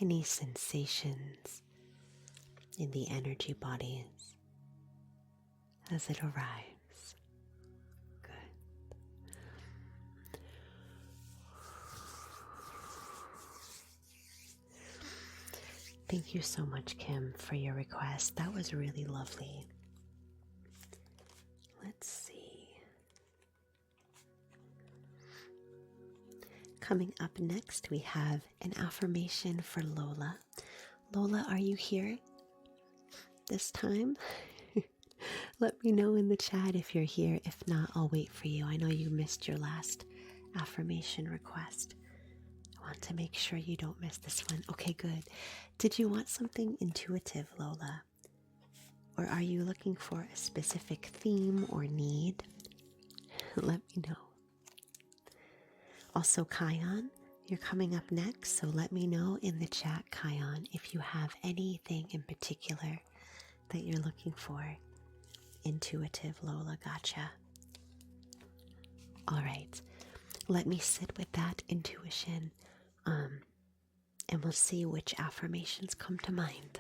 any sensations in the energy bodies as it arrives. Good. Thank you so much, Kim, for your request. That was really lovely. Let's see. Coming up next, we have an affirmation for Lola. Lola, are you here this time? Let me know in the chat if you're here. If not, I'll wait for you. I know you missed your last affirmation request. I want to make sure you don't miss this one. Okay, good. Did you want something intuitive, Lola? Or are you looking for a specific theme or need? Let me know. Also, Kion, you're coming up next, so let me know in the chat, Kion, if you have anything in particular that you're looking for. Intuitive, Lola, gotcha. All right, let me sit with that intuition, and we'll see which affirmations come to mind.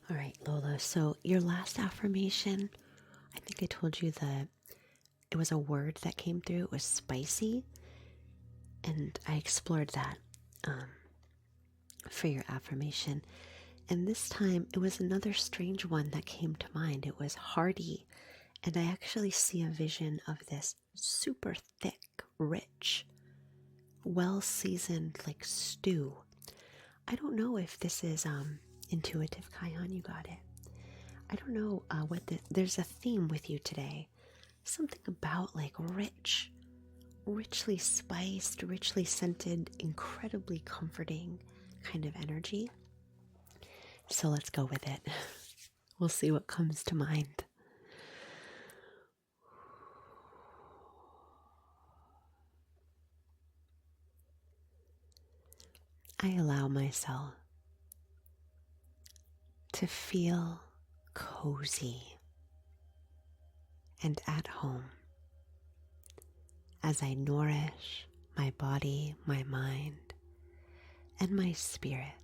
All right, Lola, so your last affirmation, I think I told you that it was a word that came through. It was spicy, and I explored that for your affirmation. And this time, it was another strange one that came to mind. It was hearty, and I actually see a vision of this super thick, rich, well-seasoned, like stew. I don't know if this is intuitive, Kion, you got it. I don't know there's a theme with you today. Something about like rich, richly spiced, richly scented, incredibly comforting kind of energy. So let's go with it. We'll see what comes to mind. I allow myself to feel cozy and at home as I nourish my body, my mind, and my spirit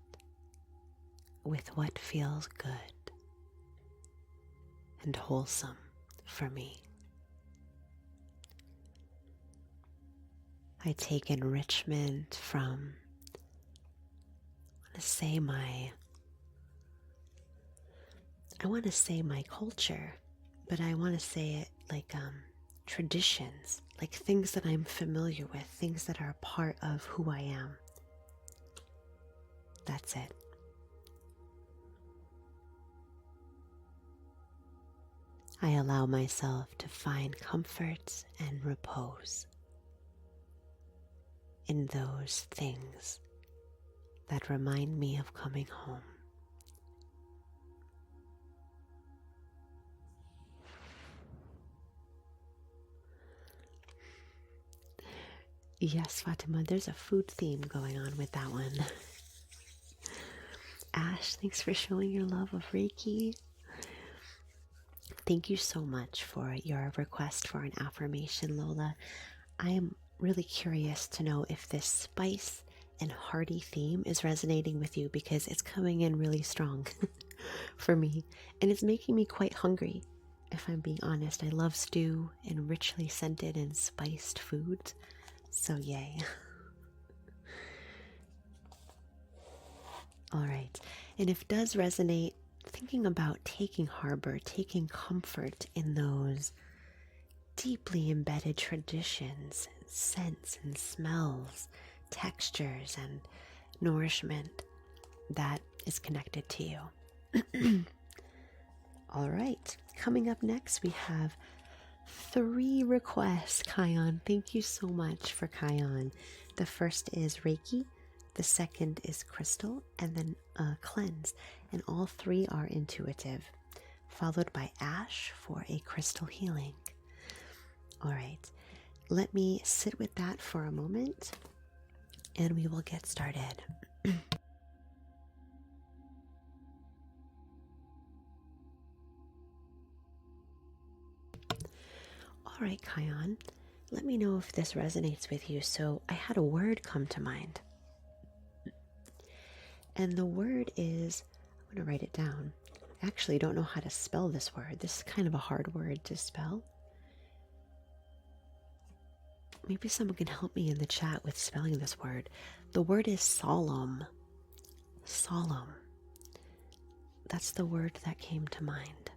with what feels good and wholesome for me. I take enrichment from, I want to say my culture, but I want to say it like traditions, like things that I'm familiar with, things that are a part of who I am. That's it. I allow myself to find comfort and repose in those things that remind me of coming home. Yes, Fatima, there's a food theme going on with that one. Ash, thanks for showing your love of Reiki. Thank you so much for your request for an affirmation, Lola. I am really curious to know if this spice and hearty theme is resonating with you, because it's coming in really strong for me, and it's making me quite hungry, if I'm being honest. I love stew and richly scented and spiced foods, so yay. All right, and if it does resonate, thinking about taking harbor, taking comfort in those deeply embedded traditions, scents and smells, textures and nourishment that is connected to you. All right, coming up next, we have 3 requests, Kion. Thank you so much for Kion. The first is Reiki, the second is crystal, and then cleanse. And all 3 are intuitive, followed by Ash for a crystal healing. All right, let me sit with that for a moment and we will get started. All right, Kion, let me know if this resonates with you. So I had a word come to mind. And the word is, I'm going to write it down. I actually don't know how to spell this word. This is kind of a hard word to spell. Maybe someone can help me in the chat with spelling this word. The word is solemn. Solemn. That's the word that came to mind.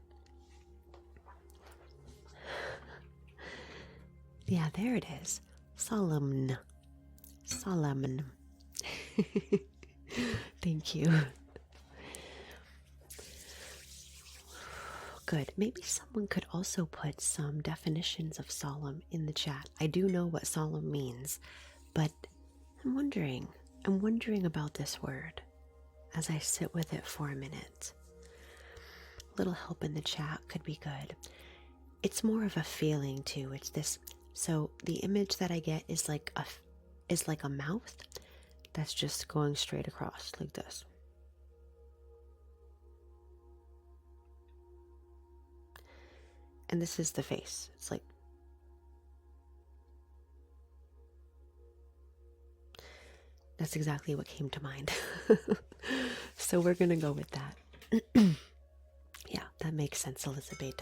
Yeah, there it is. Solemn. Solemn. Thank you. Good. Maybe someone could also put some definitions of solemn in the chat. I do know what solemn means, but I'm wondering about this word as I sit with it for a minute. A little help in the chat could be good. It's more of a feeling too. It's this. So the image that I get is like a mouth that's just going straight across like this. And this is the face. It's like, that's exactly what came to mind. So we're going to go with that. Yeah, that makes sense, Elizabeth.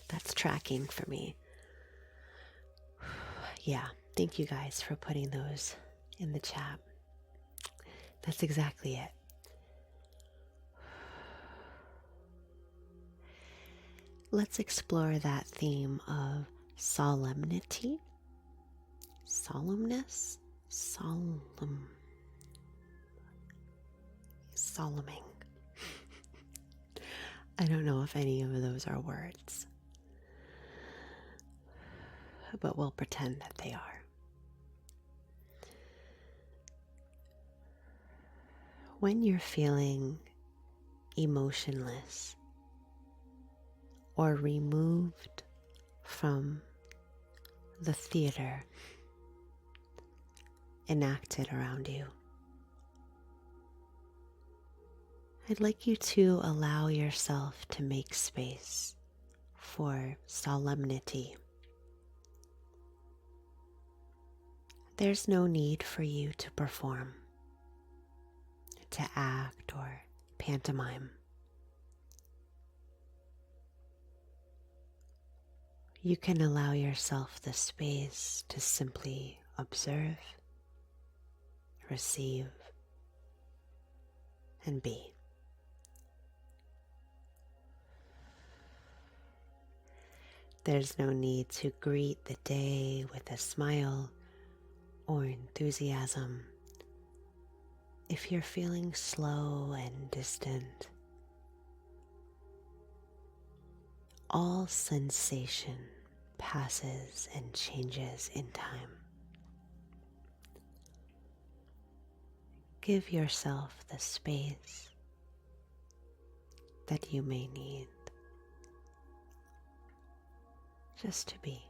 That's tracking for me. Yeah, thank you guys for putting those in the chat. That's exactly it. Let's explore that theme of solemnity, solemnness, solemning. I don't know if any of those are words, but we'll pretend that they are. When you're feeling emotionless or removed from the theater enacted around you, I'd like you to allow yourself to make space for solemnity. There's no need for you to perform, to act or pantomime. You can allow yourself the space to simply observe, receive, and be. There's no need to greet the day with a smile or enthusiasm. If you're feeling slow and distant, all sensation passes and changes in time. Give yourself the space that you may need just to be.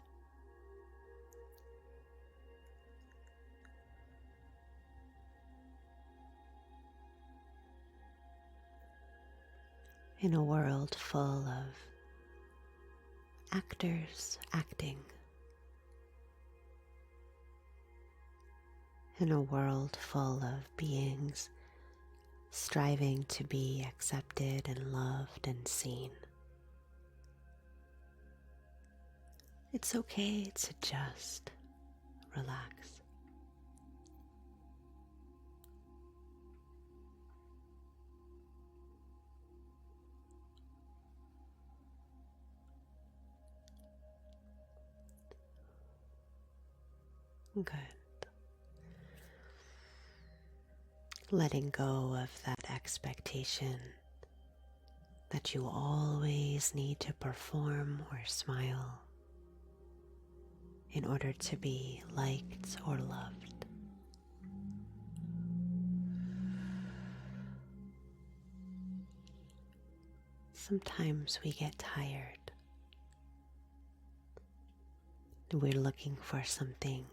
In a world full of actors acting, in a world full of beings striving to be accepted and loved and seen, it's okay to just relax. Good. Letting go of that expectation that you always need to perform or smile in order to be liked or loved. Sometimes we get tired. We're looking for something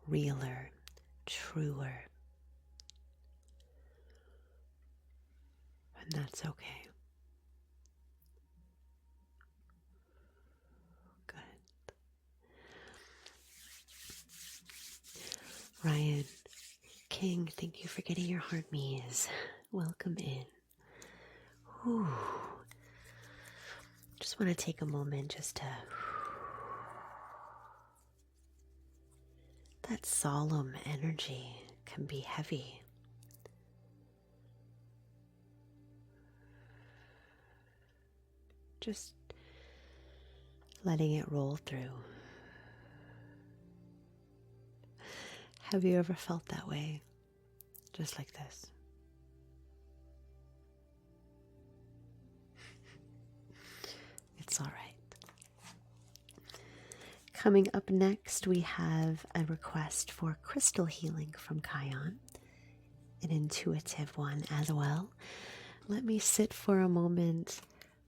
realer, truer. And that's okay. Good. Ryan King, thank you for getting your heart me's. Welcome in. Whew. Just want to take a moment just to... That solemn energy can be heavy. Just letting it roll through. Have you ever felt that way? Just like this. It's all right. Coming up next, we have a request for crystal healing from Kion, an intuitive one as well. Let me sit for a moment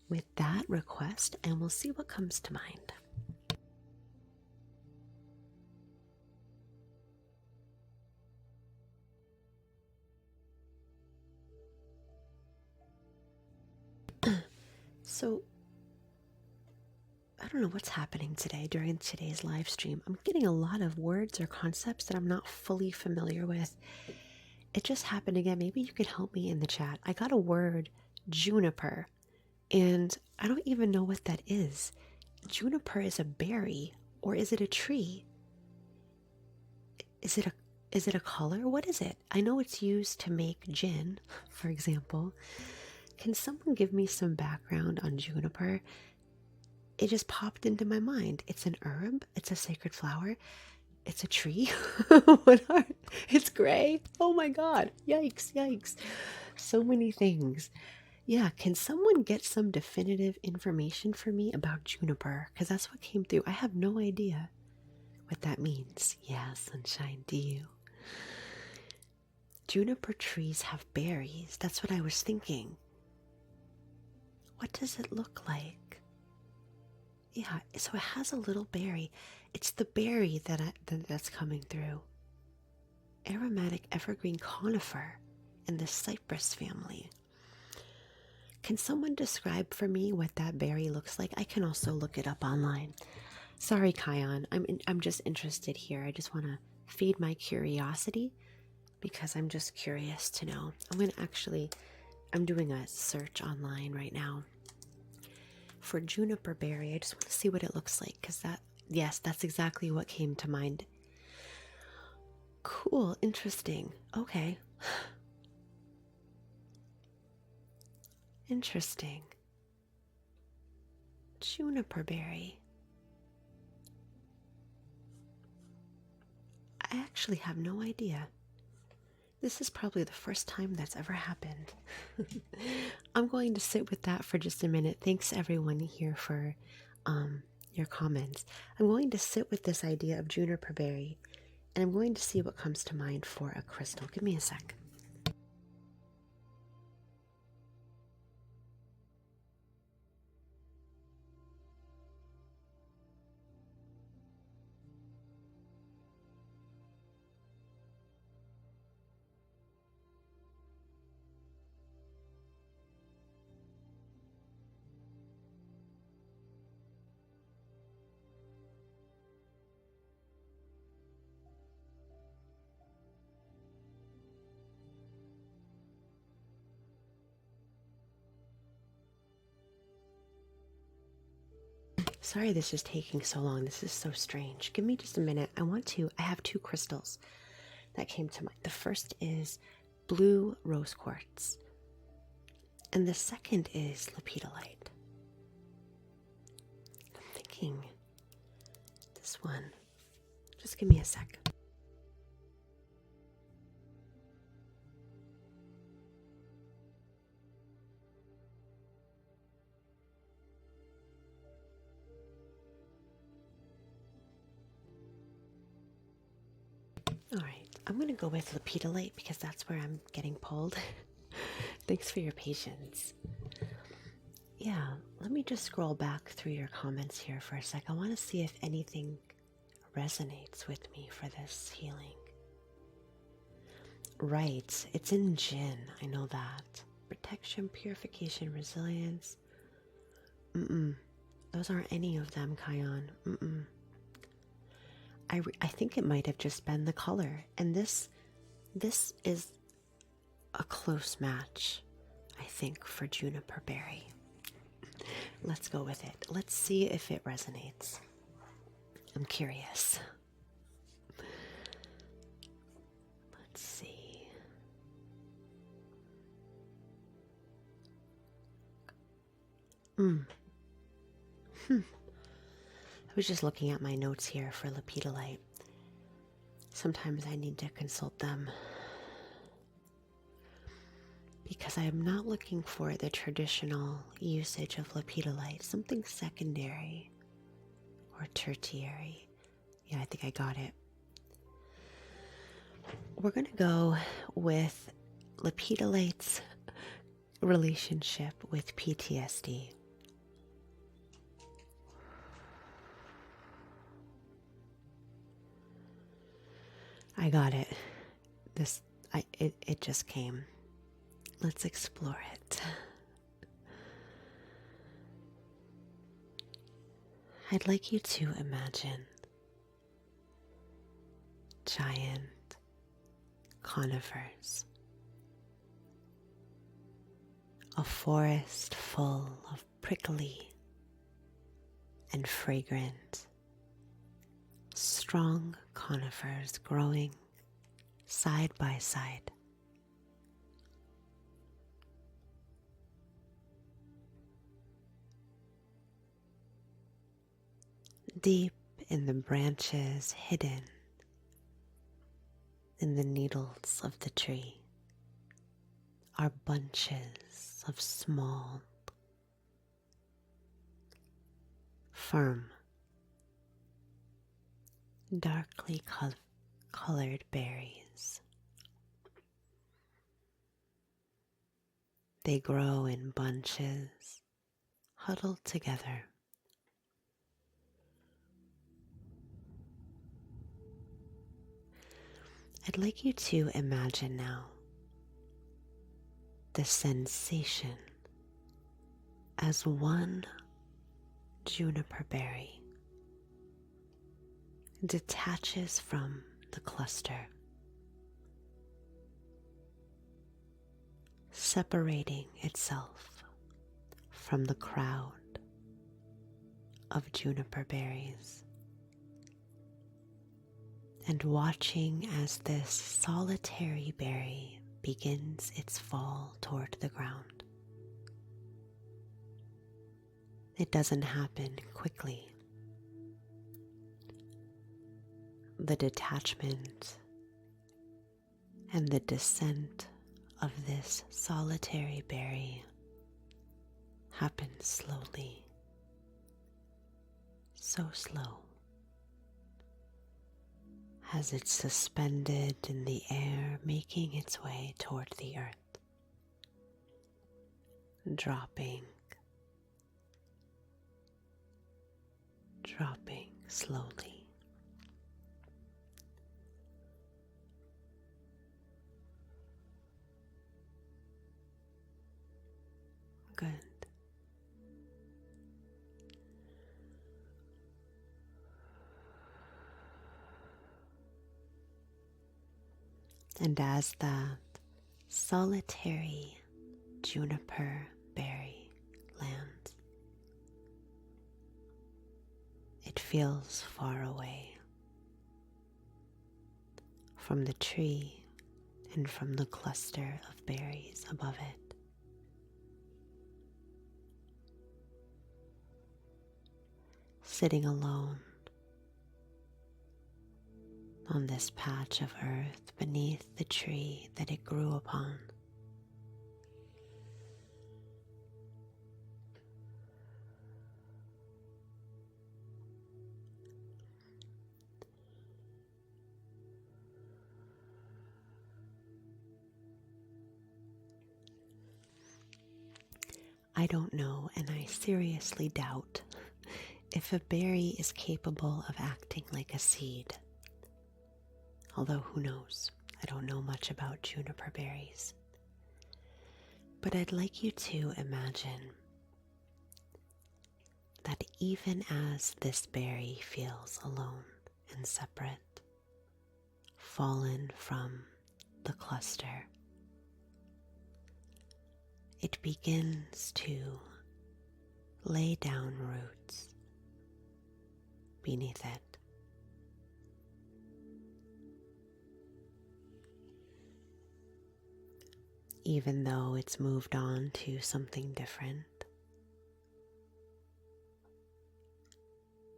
with that request and we'll see what comes to mind. So, I don't know what's happening today during today's live stream. I'm getting a lot of words or concepts that I'm not fully familiar with. It just happened again. Maybe you could help me in the chat. I got a word, juniper, and I don't even know what that is. Juniper is a berry, or is it a tree? Is it a color? What is it? I know it's used to make gin, for example. Can someone give me some background on juniper? It just popped into my mind. It's an herb. It's a sacred flower. It's a tree. It's gray. Oh my God. Yikes, yikes. So many things. Yeah, can someone get some definitive information for me about juniper? Because that's what came through. I have no idea what that means. Yeah, sunshine to you. Juniper trees have berries. That's what I was thinking. What does it look like? Yeah, so it has a little berry. It's the berry that's coming through. Aromatic evergreen conifer in the cypress family. Can someone describe for me what that berry looks like? I can also look it up online. Sorry, Kion. I'm just interested here. I just want to feed my curiosity because I'm just curious to know. I'm doing a search online right now for juniper berry. I just want to see what it looks like because that's exactly what came to mind. Cool, interesting. Okay. Interesting. Juniper berry. I actually have no idea. This is probably the first time that's ever happened. I'm going to sit with that for just a minute. Thanks everyone here for your comments. I'm going to sit with this idea of juniper berry, and I'm going to see what comes to mind for a crystal. Give me a sec. Sorry this is taking so long. This is so strange. Give me just a minute. I have two crystals that came to mind. The first is blue rose quartz, and the second is lepidolite. I'm thinking this one. Just give me a sec. All right, I'm going to go with lepidolite because that's where I'm getting pulled. Thanks for your patience. Yeah, let me just scroll back through your comments here for a sec. I want to see if anything resonates with me for this healing. Right, it's in Jinn. I know that. Protection, purification, resilience. Those aren't any of them, Kion. I think it might have just been the color, and this is a close match, I think, for Juniper Berry. Let's go with it. Let's see if it resonates. I'm curious. Let's see. I was just looking at my notes here for lepidolite. Sometimes I need to consult them because I am not looking for the traditional usage of lepidolite, something secondary or tertiary. Yeah, I think I got it. We're going to go with lepidolite's relationship with PTSD. I got it. It just came. Let's explore it. I'd like you to imagine giant conifers, a forest full of prickly and fragrant, strong conifers growing side by side. Deep in the branches, hidden in the needles of the tree, are bunches of small, firm, darkly colored berries. They grow in bunches, huddled together. I'd like you to imagine now the sensation as one juniper berry detaches from the cluster, separating itself from the crowd of juniper berries, and watching as this solitary berry begins its fall toward the ground. It doesn't happen quickly. The detachment And the descent of this solitary berry happens slowly, so slow, as it's suspended in the air, making its way toward the earth, dropping slowly. Good. And as that solitary juniper berry lands, it feels far away from the tree and from the cluster of berries above it. Sitting alone on this patch of earth beneath the tree that it grew upon. I don't know, and I seriously doubt if a berry is capable of acting like a seed. Although who knows? I don't know much about juniper berries. But I'd like you to imagine that even as this berry feels alone and separate, fallen from the cluster, it begins to lay down roots beneath it. Even though it's moved on to something different,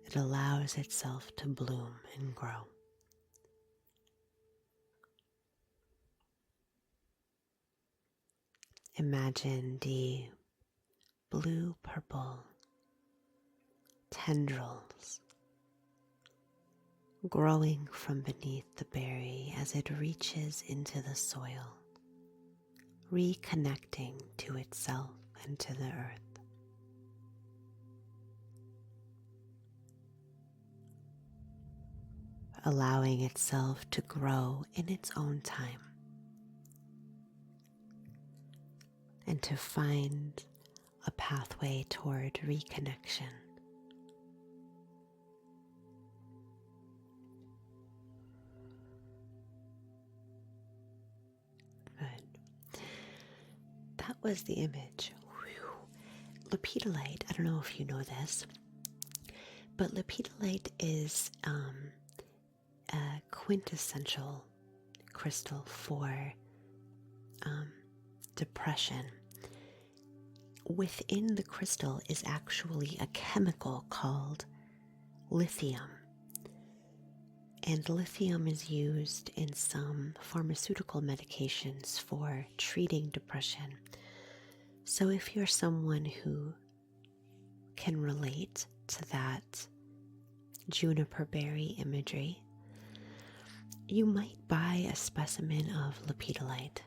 it allows itself to bloom and grow. Imagine the blue-purple tendrils growing from beneath the berry as it reaches into the soil, reconnecting to itself and to the earth. Allowing itself to grow in its own time and to find a pathway toward reconnection. Good. That was the image. Whew. Lepidolite, I don't know if you know this, but lepidolite is a quintessential crystal for depression. Within the crystal is actually a chemical called lithium. And lithium is used in some pharmaceutical medications for treating depression. So if you're someone who can relate to that juniper berry imagery, you might buy a specimen of lepidolite.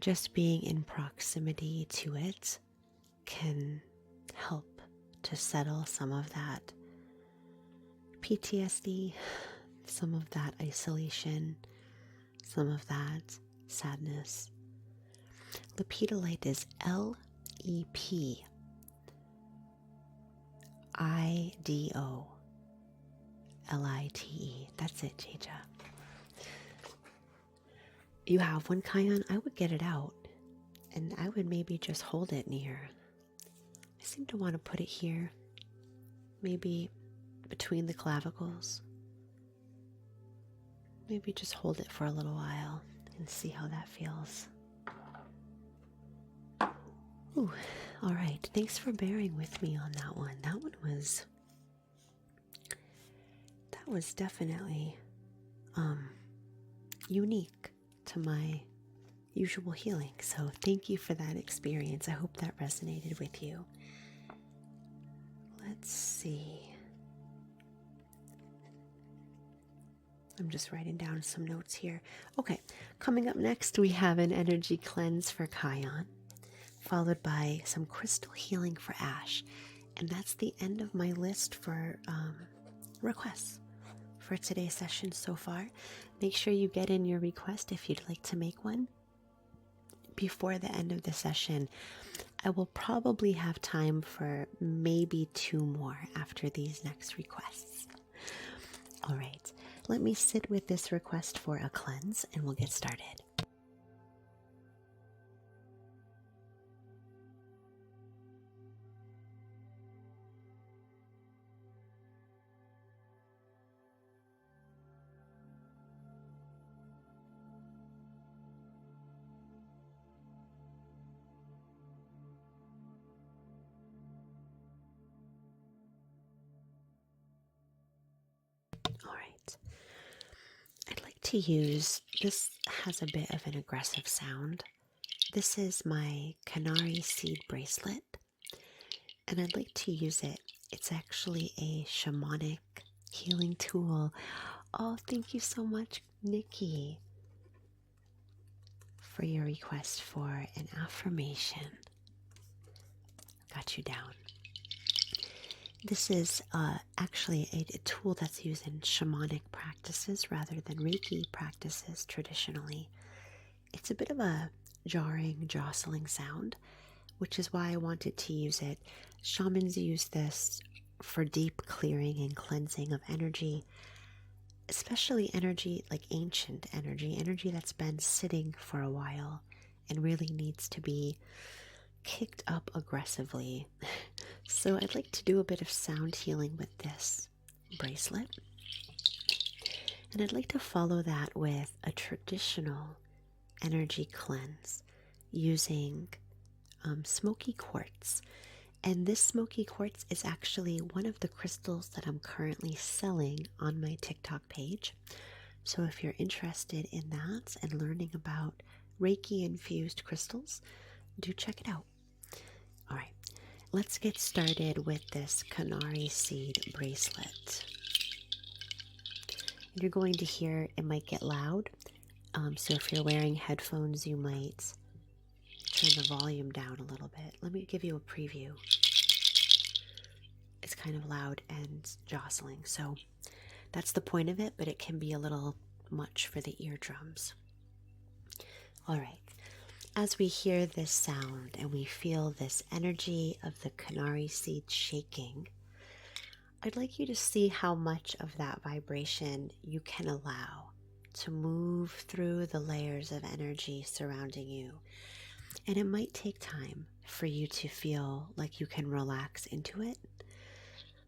Just being in proximity to it can help to settle some of that PTSD, some of that isolation, some of that sadness. Lepidolite is Lepidolite. That's it, Jaja. You have one, Kion? I would get it out, and I would maybe just hold it near. I seem to want to put it here, maybe between the clavicles. Maybe just hold it for a little while and see how that feels. Ooh, all right. Thanks for bearing with me on that one. That was definitely unique to my usual healing. So thank you for that experience. I hope that resonated with you. Let's see. I'm just writing down some notes here. Okay, coming up next, we have an energy cleanse for Kion, followed by some crystal healing for Ash. And that's the end of my list for requests for today's session so far. Make sure you get in your request if you'd like to make one. Before the end of the session, I will probably have time for maybe 2 more after these next requests. All right, let me sit with this request for a cleanse and we'll get started. All right. I'd like to use, this has a bit of an aggressive sound. This is my Canary Seed Bracelet, and I'd like to use it. It's actually a shamanic healing tool. Oh, thank you so much, Nikki, for your request for an affirmation. Got you down. This is actually a tool that's used in shamanic practices rather than Reiki practices traditionally. It's a bit of a jarring, jostling sound, which is why I wanted to use it. Shamans use this for deep clearing and cleansing of energy, especially energy like ancient energy that's been sitting for a while and really needs to be kicked up aggressively. So I'd like to do a bit of sound healing with this bracelet. And I'd like to follow that with a traditional energy cleanse using smoky quartz. And this smoky quartz is actually one of the crystals that I'm currently selling on my TikTok page. So if you're interested in that and learning about Reiki infused crystals, do check it out. All right, let's get started with this Canary Seed Bracelet. You're going to hear it might get loud. So if you're wearing headphones, you might turn the volume down a little bit. Let me give you a preview. It's kind of loud and jostling, so that's the point of it, but it can be a little much for the eardrums. All right, as we hear this sound and we feel this energy of the canary seed shaking, I'd like you to see how much of that vibration you can allow to move through the layers of energy surrounding you. And it might take time for you to feel like you can relax into it.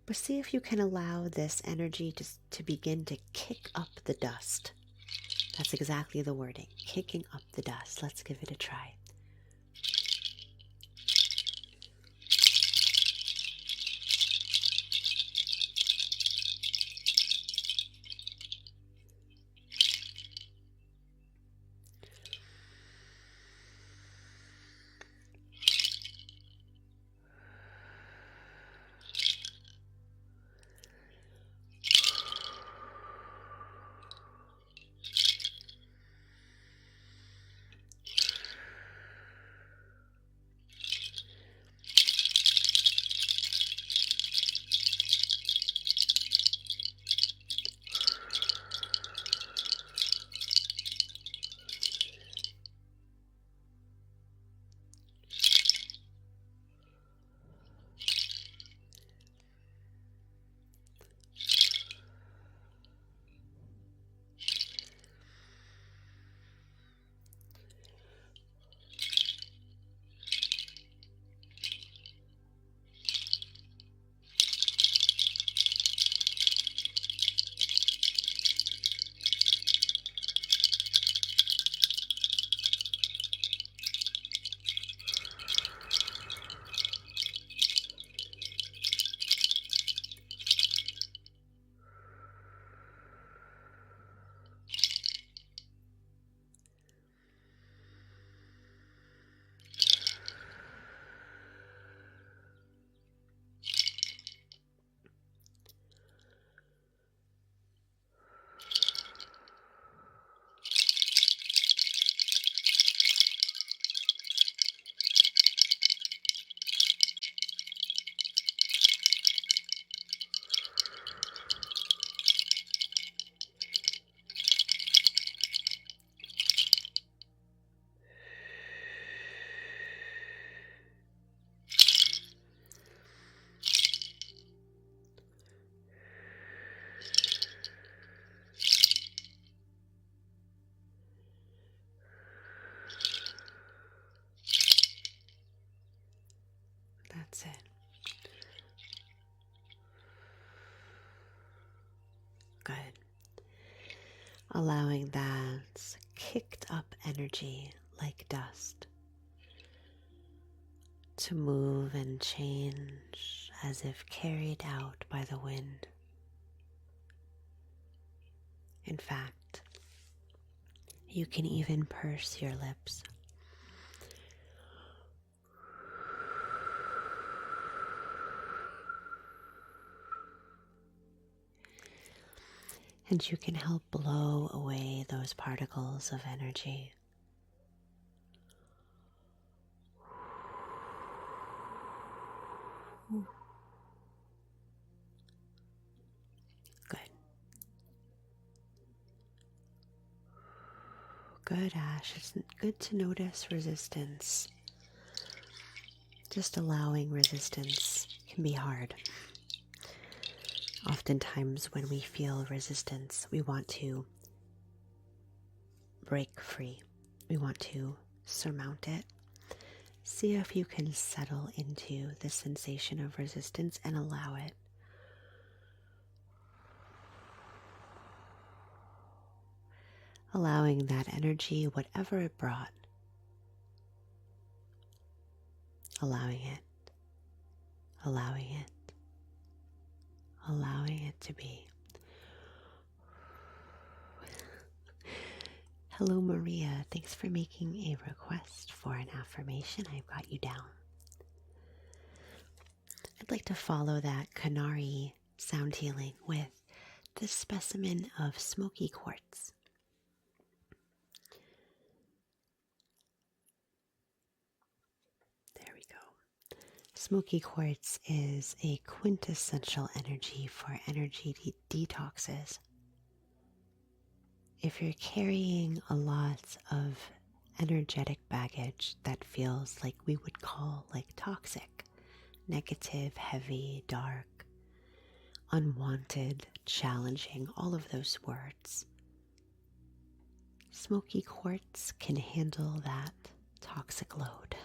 But see if you can allow this energy to begin to kick up the dust. That's exactly the wording, kicking up the dust. Let's give it a try. allowing that kicked up energy like dust to move and change as if carried out by the wind. In fact, you can even purse your lips. And you can help blow away those particles of energy. Good. Good, Ash. It's good to notice resistance. Just allowing resistance can be hard. Oftentimes when we feel resistance, we want to break free. We want to surmount it. See if you can settle into the sensation of resistance and allow it. Allowing that energy, whatever it brought, allowing it to be. Hello, Maria. Thanks for making a request for an affirmation. I've got you down. I'd like to follow that Canary sound healing with this specimen of smoky quartz. There we go. Smoky quartz is a quintessential energy for energy detoxes. If you're carrying a lot of energetic baggage that feels like we would call like toxic, negative, heavy, dark, unwanted, challenging, all of those words, smoky quartz can handle that toxic load.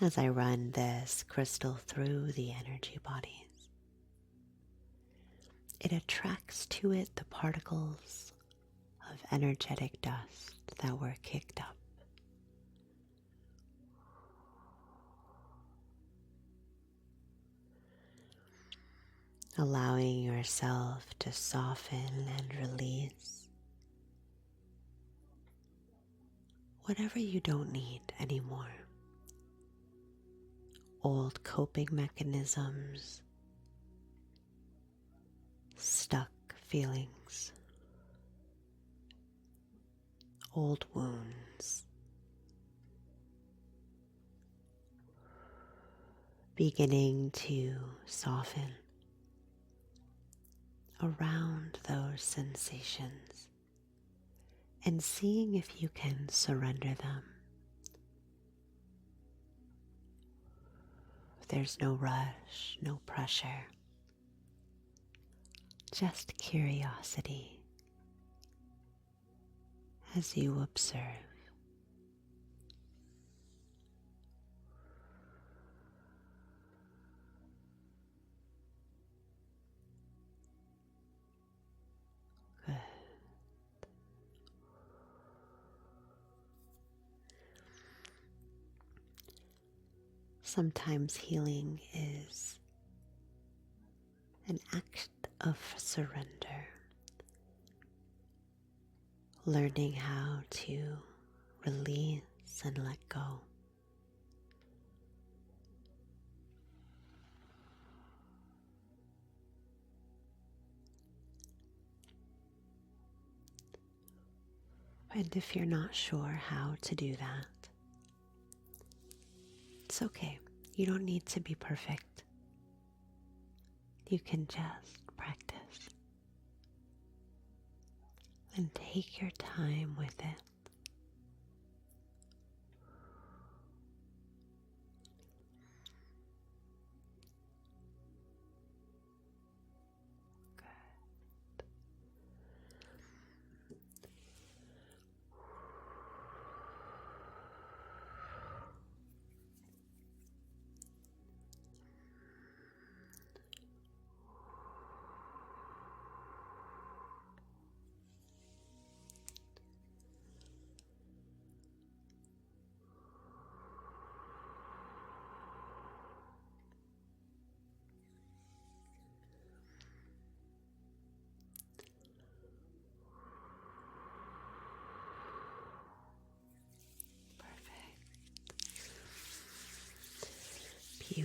As I run this crystal through the energy bodies, it attracts to it the particles of energetic dust that were kicked up. Allowing yourself to soften and release whatever you don't need anymore. Old coping mechanisms, stuck feelings, old wounds, beginning to soften around those sensations and seeing if you can surrender them. There's no rush, no pressure, just curiosity as you observe. Good. Sometimes healing is an act of surrender, learning how to release and let go. And if you're not sure how to do that, it's okay. You don't need to be perfect. You can just practice and take your time with it.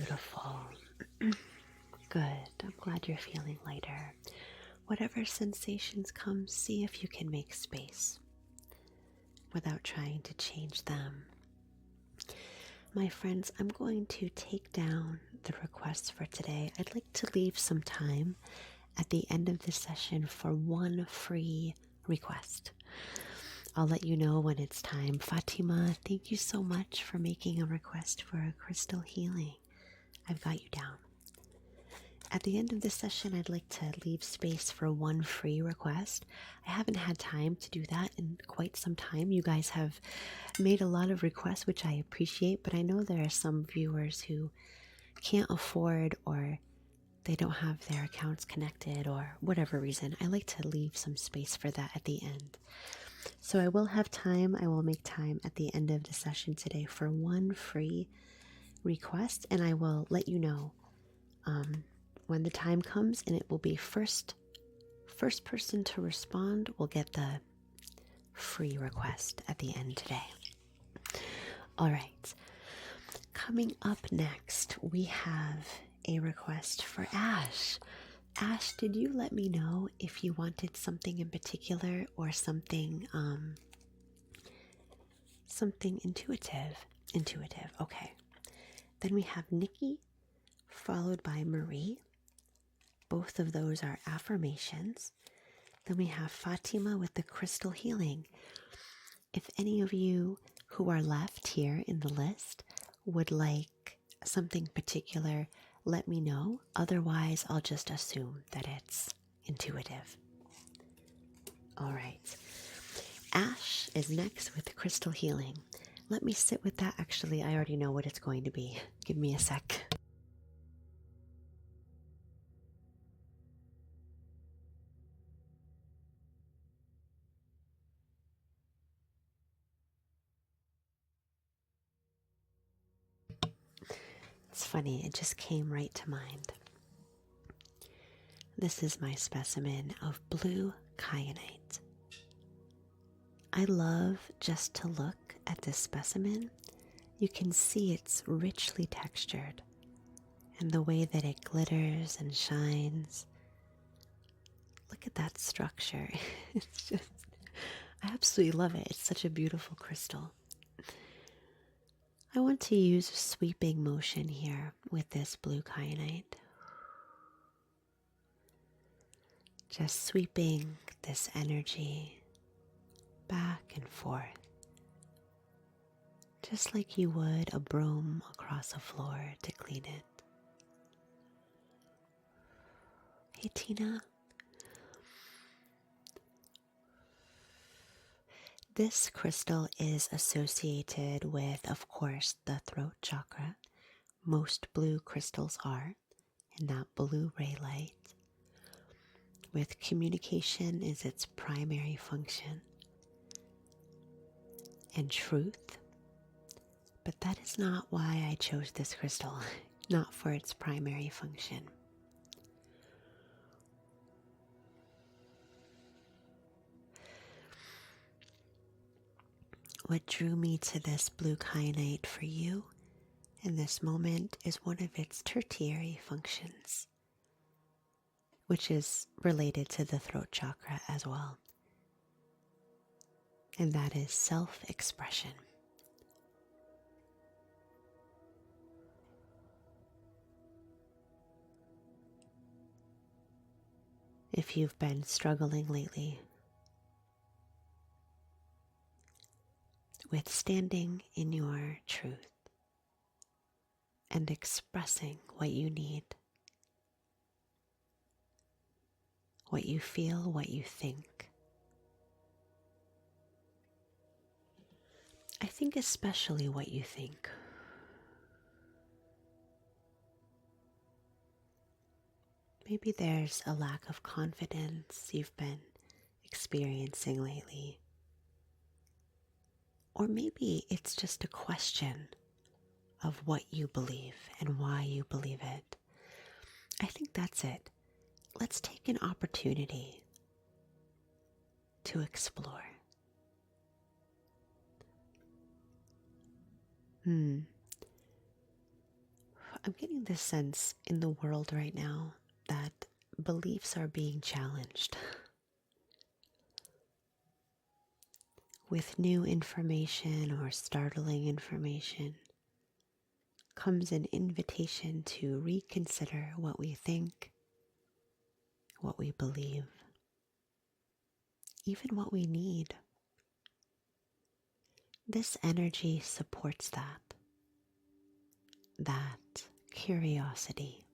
Beautiful. Good. I'm glad you're feeling lighter. Whatever sensations come, see if you can make space without trying to change them. My friends, I'm going to take down the requests for today. I'd like to leave some time at the end of the session for one free request. I'll let you know when it's time. Fatima, thank you so much for making a request for a crystal healing. I've got you down. At the end of the session, I'd like to leave space for one free request. I haven't had time to do that in quite some time. You guys have made a lot of requests, which I appreciate, but I know there are some viewers who can't afford, or they don't have their accounts connected, or whatever reason. I like to leave some space for that at the end. So I will have time. I will make time at the end of the session today for one free request, and I will let you know when the time comes, and it will be first person to respond will get the free request at the end today. All right. Coming up next, we have a request for Ash. Ash, did you let me know if you wanted something in particular or something intuitive? Intuitive, okay. Then we have Nikki, followed by Marie. Both of those are affirmations. Then we have Fatima with the crystal healing. If any of you who are left here in the list would like something particular, let me know. Otherwise, I'll just assume that it's intuitive. All right. Ash is next with the crystal healing. Let me sit with that. Actually, I already know what it's going to be. Give me a sec. It's funny, it just came right to mind. This is my specimen of blue kyanite. I love just to look at this specimen. You can see it's richly textured, and the way that it glitters and shines. Look at that structure. It's just, I absolutely love it. It's such a beautiful crystal. I want to use a sweeping motion here with this blue kyanite. Just sweeping this energy back and forth, just like you would a broom across a floor to clean it. Hey, Tina. This crystal is associated with, of course, the throat chakra. Most blue crystals are, in that blue ray light. With communication is its primary function, and truth. But that is not why I chose this crystal, not for its primary function. What drew me to this blue kyanite for you in this moment is one of its tertiary functions, which is related to the throat chakra as well. And that is self-expression. If you've been struggling lately with standing in your truth and expressing what you need, what you feel, what you think, I think especially what you think. Maybe there's a lack of confidence you've been experiencing lately. Or maybe it's just a question of what you believe and why you believe it. I think that's it. Let's take an opportunity to explore. I'm getting this sense in the world right now that beliefs are being challenged. With new information or startling information comes an invitation to reconsider what we think, what we believe, even what we need. This energy supports that curiosity.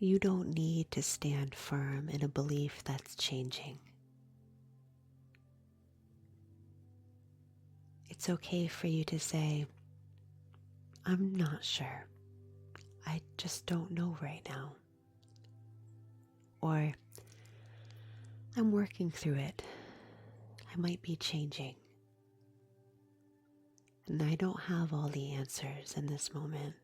You don't need to stand firm in a belief that's changing. It's okay for you to say, I'm not sure. I just don't know right now. Or, I'm working through it. I might be changing. And I don't have all the answers in this moment.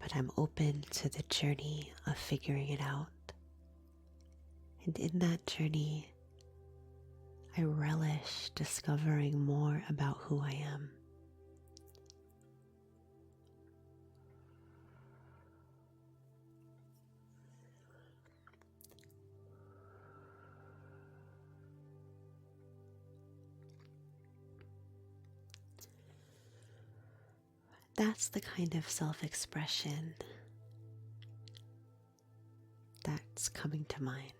But I'm open to the journey of figuring it out. And in that journey, I relish discovering more about who I am. That's the kind of self-expression that's coming to mind.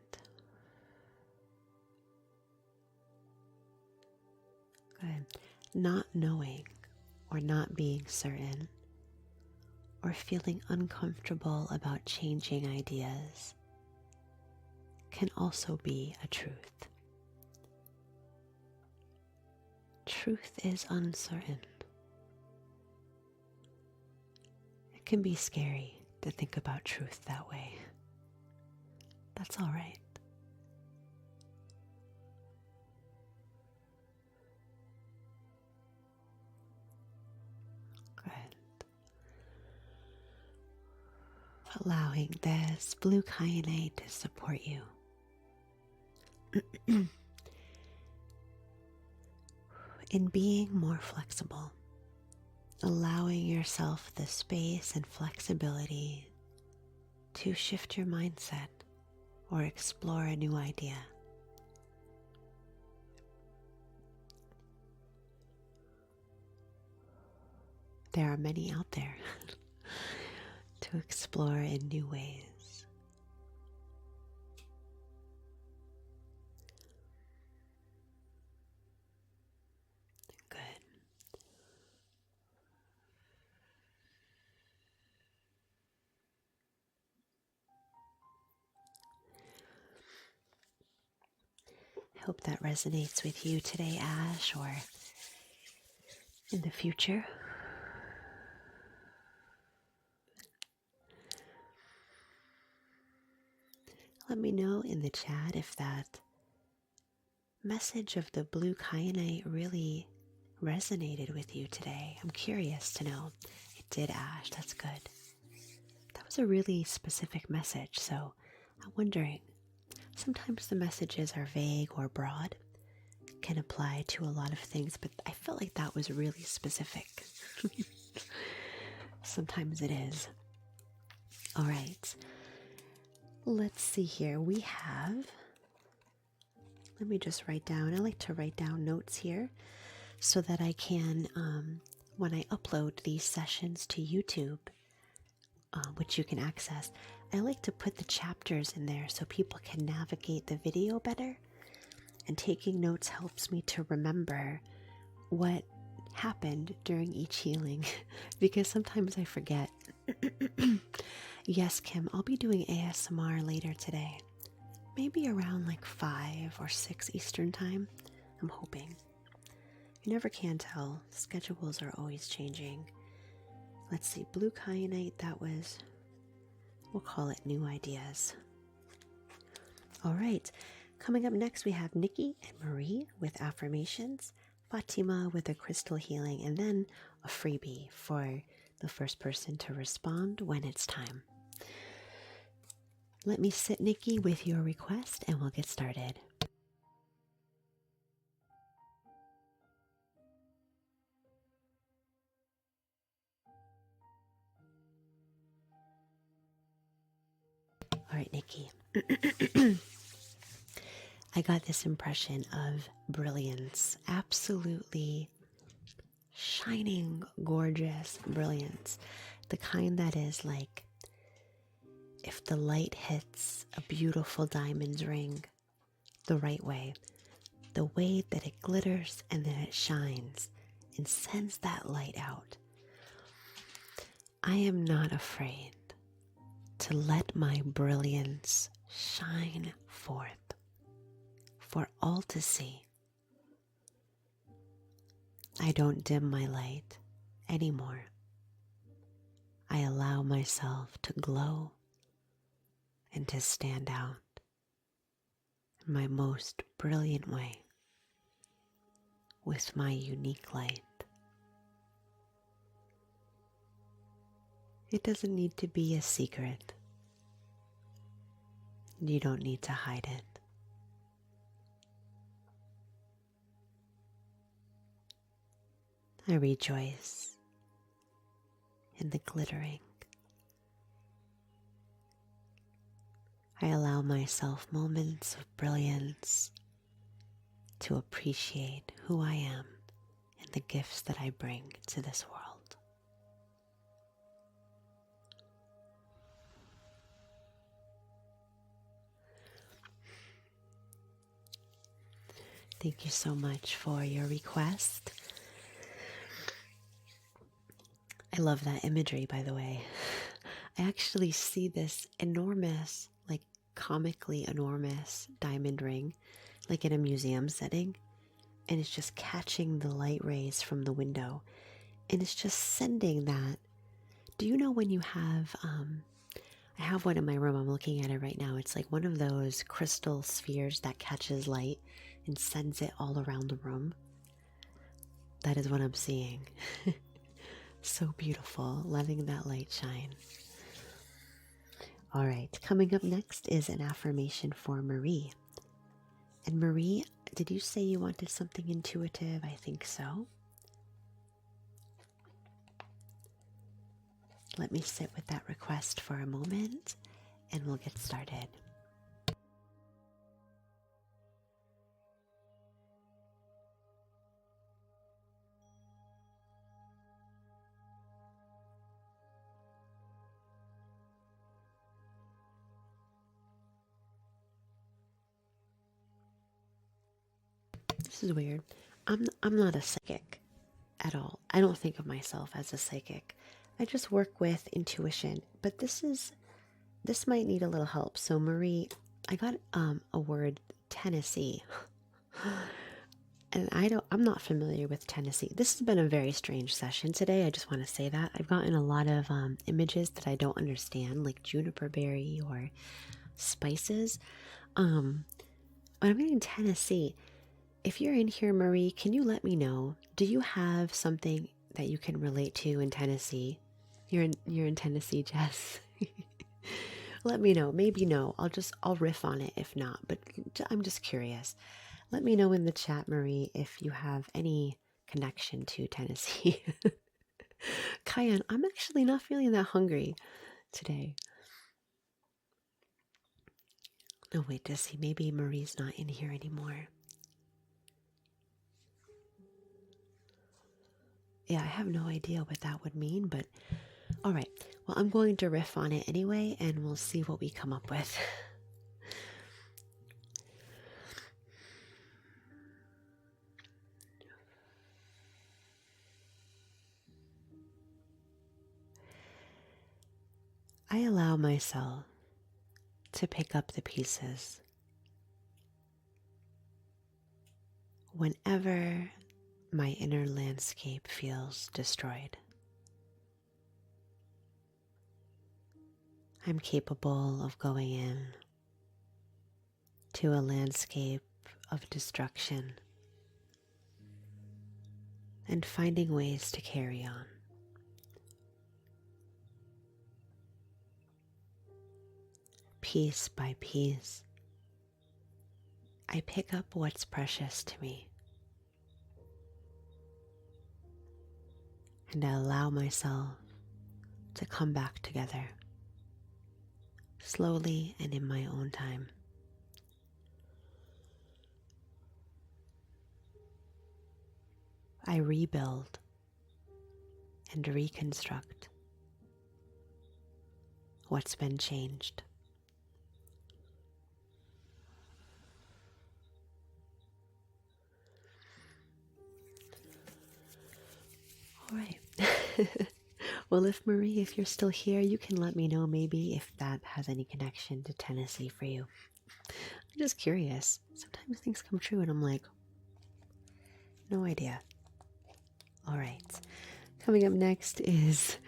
Good. Not knowing or not being certain or feeling uncomfortable about changing ideas can also be a truth. Truth is uncertain. It can be scary to think about truth that way. That's all right. Good. Allowing this blue kyanite to support you. In being more flexible, allowing yourself the space and flexibility to shift your mindset or explore a new idea. There are many out there to explore in new ways. Good. I hope that resonates with you today, Ash, or in the future. Let me know in the chat if that message of the blue kyanite really resonated with you today. I'm curious to know. It did, Ash. That's good. That was a really specific message, so I'm wondering. Sometimes the messages are vague or broad, can apply to a lot of things, but I felt like that was really specific. Sometimes it is. All right. Let's see here. We have, let me just write down. I like to write down notes here so that I can, when I upload these sessions to YouTube, which you can access, I like to put the chapters in there so people can navigate the video better. And taking notes helps me to remember what happened during each healing because sometimes I forget. Yes, Kim, I'll be doing ASMR later today. Maybe around like 5 or 6 Eastern time. I'm hoping. You never can tell. Schedules are always changing. Let's see, blue kyanite, that was, we'll call it new ideas. All right. Coming up next, we have Nikki and Marie with affirmations, Fatima with a crystal healing, and then a freebie for the first person to respond when it's time. Let me sit, Nikki, with your request, and we'll get started. All right, Nikki. I got this impression of brilliance, absolutely shining, gorgeous brilliance. The kind that is like if the light hits a beautiful diamond ring the right way, the way that it glitters and then it shines and sends that light out. I am not afraid to let my brilliance shine forth for all to see. I don't dim my light anymore. I allow myself to glow and to stand out in my most brilliant way with my unique light. It doesn't need to be a secret. You don't need to hide it. I rejoice in the glittering. I allow myself moments of brilliance to appreciate who I am and the gifts that I bring to this world. Thank you so much for your request. I love that imagery, by the way. I actually see this enormous, like comically enormous diamond ring, like in a museum setting, and it's just catching the light rays from the window, and it's just sending that. Do you know when you have, I have one in my room, I'm looking at it right now. It's like one of those crystal spheres that catches light and sends it all around the room. That is what I'm seeing. So beautiful, letting that light shine. All right, coming up next is an affirmation for Marie. And Marie, did you say you wanted something intuitive? I think so. Let me sit with that request for a moment and we'll get started. This is weird. I'm not a psychic at all. I don't think of myself as a psychic. I just work with intuition, but this might need a little help. So Marie, I got a word, Tennessee. And I'm not familiar with Tennessee. This has been a very strange session today. I just want to say that. I've gotten a lot of images that I don't understand, like Juniper Berry or spices. But I'm getting Tennessee. If you're in here, Marie, can you let me know? Do you have something that you can relate to in Tennessee? You're in Tennessee, Jess. Let me know. Maybe no. I'll riff on it if not, but I'm just curious. Let me know in the chat, Marie, if you have any connection to Tennessee. Kyan, I'm actually not feeling that hungry today. Oh, wait, does he? Maybe Marie's not in here anymore. Yeah, I have no idea what that would mean, but all right. Well, I'm going to riff on it anyway, and we'll see what we come up with. I allow myself to pick up the pieces whenever my inner landscape feels destroyed. I'm capable of going in to a landscape of destruction and finding ways to carry on. Piece by piece, I pick up what's precious to me, and I allow myself to come back together slowly and in my own time. I rebuild and reconstruct what's been changed. All right. Well, if you're still here, you can let me know maybe if that has any connection to Tennessee for you. I'm just curious. Sometimes things come true and I'm like, no idea. All right. Coming up next is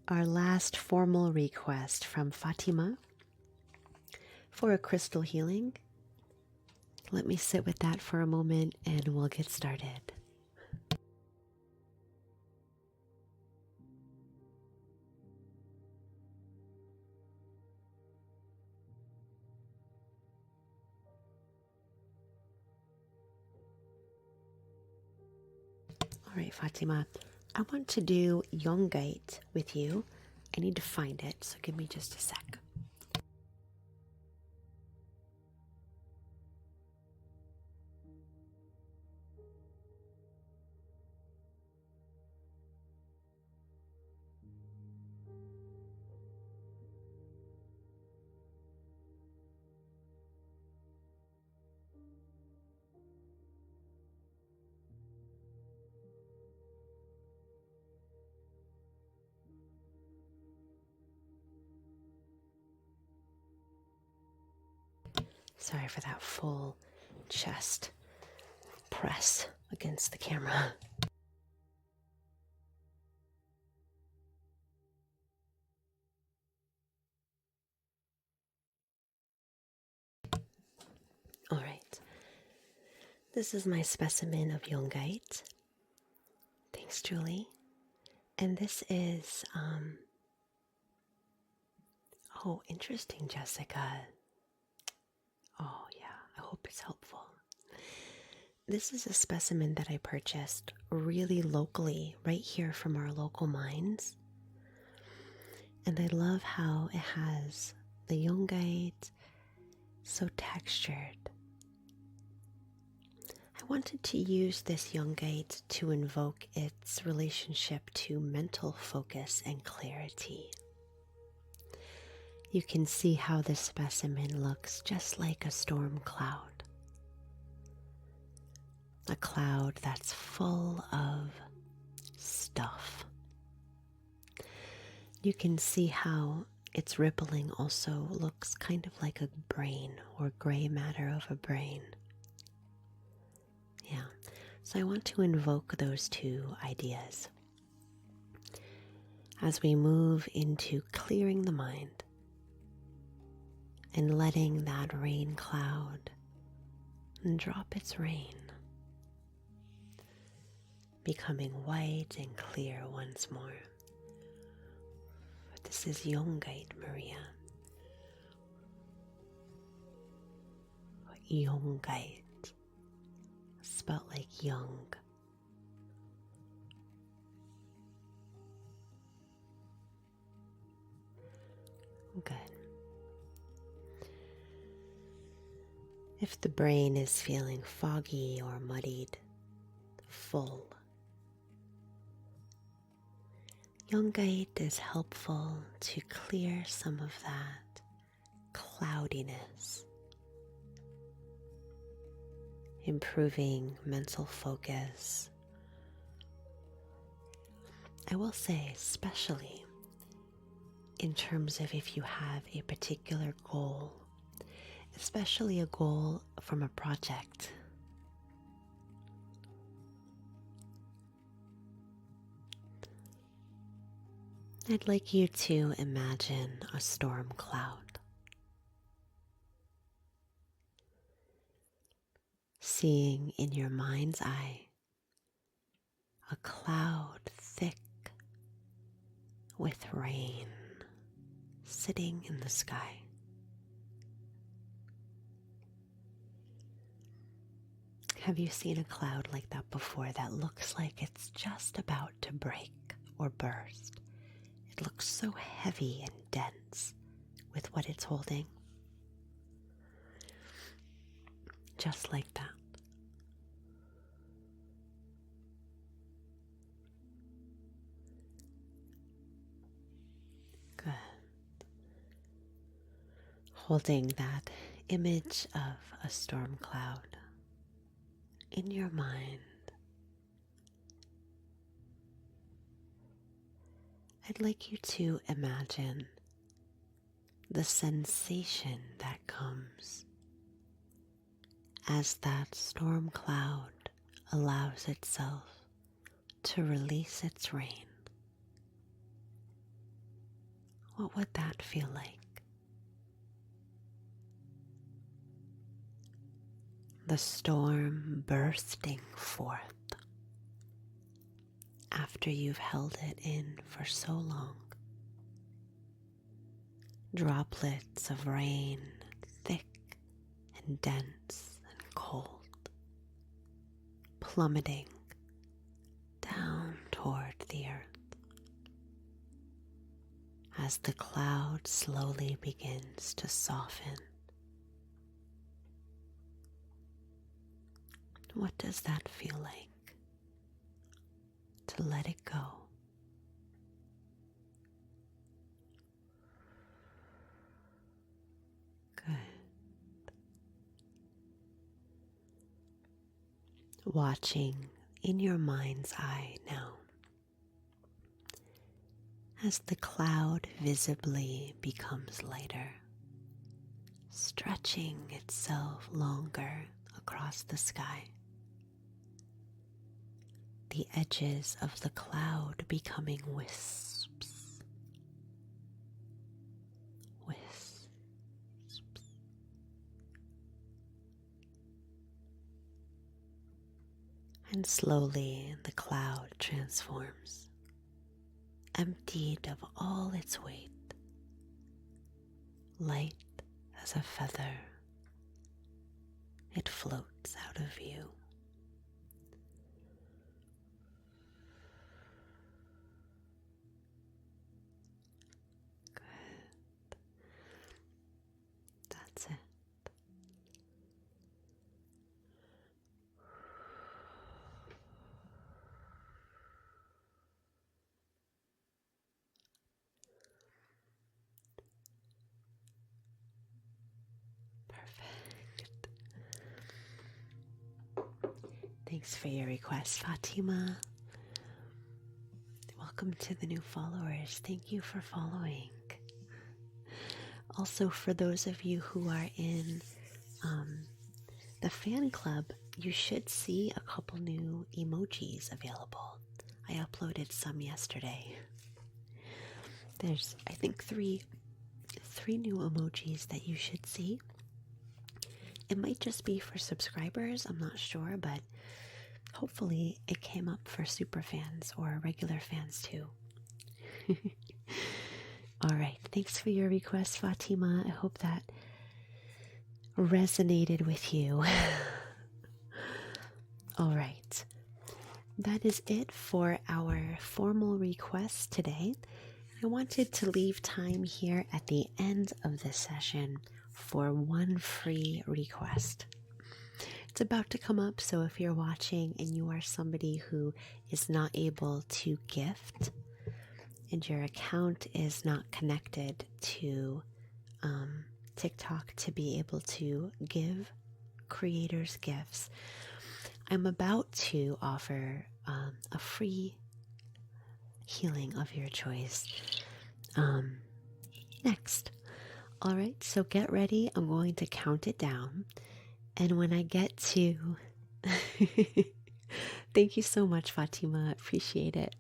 our last formal request from Fatima for a crystal healing. Let me sit with that for a moment and we'll get started. All right, Fatima, I want to do Yongite with you. I need to find it, so give me just a sec. Sorry for that full chest press against the camera. All right. This is my specimen of Yongite. Thanks, Julie. And this is, oh, interesting, Jessica. Oh, yeah, I hope it's helpful. This is a specimen that I purchased really locally, right here from our local mines. And I love how it has the Yongite so textured. I wanted to use this Yongite to invoke its relationship to mental focus and clarity. You can see how this specimen looks just like a storm cloud. A cloud that's full of stuff. You can see how its rippling also looks kind of like a brain or gray matter of a brain. Yeah, so I want to invoke those two ideas as we move into clearing the mind and letting that rain cloud drop its rain, becoming white and clear once more. This is Yongite, Maria. Yongite, spelt like young. Good. If the brain is feeling foggy or muddied, full, Yongite is helpful to clear some of that cloudiness, improving mental focus. I will say, especially in terms of if you have a particular goal, especially a goal from a project. I'd like you to imagine a storm cloud. Seeing in your mind's eye a cloud thick with rain sitting in the sky. Have you seen a cloud like that before that looks like it's just about to break or burst? It looks so heavy and dense with what it's holding. Just like that. Good. Holding that image of a storm cloud in your mind, I'd like you to imagine the sensation that comes as that storm cloud allows itself to release its rain. What would that feel like? The storm bursting forth after you've held it in for so long. Droplets of rain, thick and dense and cold, plummeting down toward the earth as the cloud slowly begins to soften. What does that feel like? To let it go. Good. Watching in your mind's eye now as the cloud visibly becomes lighter, stretching itself longer across the sky. The edges of the cloud becoming wisps. Wisps. And slowly the cloud transforms, emptied of all its weight, light as a feather. It floats out of view. That's it. Perfect. Thanks for your request, Fatima. Welcome to the new followers. Thank you for following. Also, for those of you who are in the fan club, you should see a couple new emojis available. I uploaded some yesterday. There's, I think, three new emojis that you should see. It might just be for subscribers, I'm not sure, but hopefully it came up for super fans or regular fans too. Alright, thanks for your request, Fatima. I hope that resonated with you. Alright, that is it for our formal requests today. I wanted to leave time here at the end of the session for one free request. It's about to come up, so if you're watching and you are somebody who is not able to gift and your account is not connected to TikTok to be able to give creators gifts, I'm about to offer a free healing of your choice next. Alright, so get ready. I'm going to count it down. And when I get to... Thank you so much, Fatima. Appreciate it.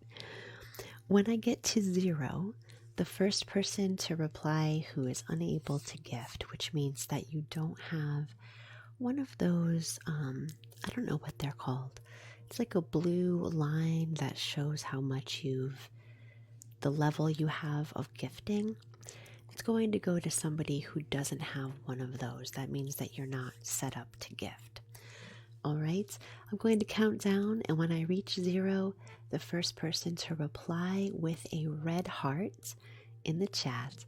When I get to 0, the first person to reply who is unable to gift, which means that you don't have one of those, I don't know what they're called. It's like a blue line that shows how much the level you have of gifting. It's going to go to somebody who doesn't have one of those. That means that you're not set up to gift. All right, I'm going to count down, and when I reach 0, the first person to reply with a red heart in the chat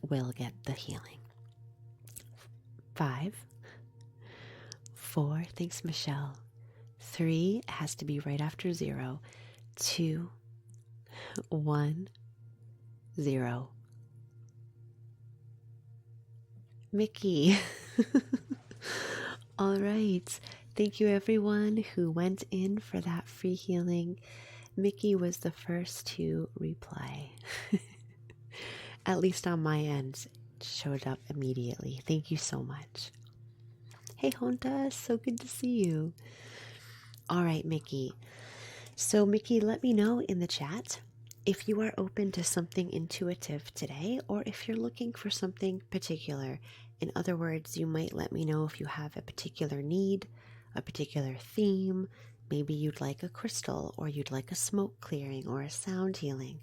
will get the healing. 5, 4, thanks Michelle. 3 has to be right after 0. 2, 1, 0. Mickey. All right. Thank you everyone who went in for that free healing. Mickey was the first to reply. At least on my end, it showed up immediately. Thank you so much. Hey Honda, so good to see you. All right, Mickey. So Mickey, let me know in the chat if you are open to something intuitive today, or if you're looking for something particular. In other words, you might let me know if you have a particular need, a particular theme. Maybe you'd like a crystal, or you'd like a smoke clearing, or a sound healing.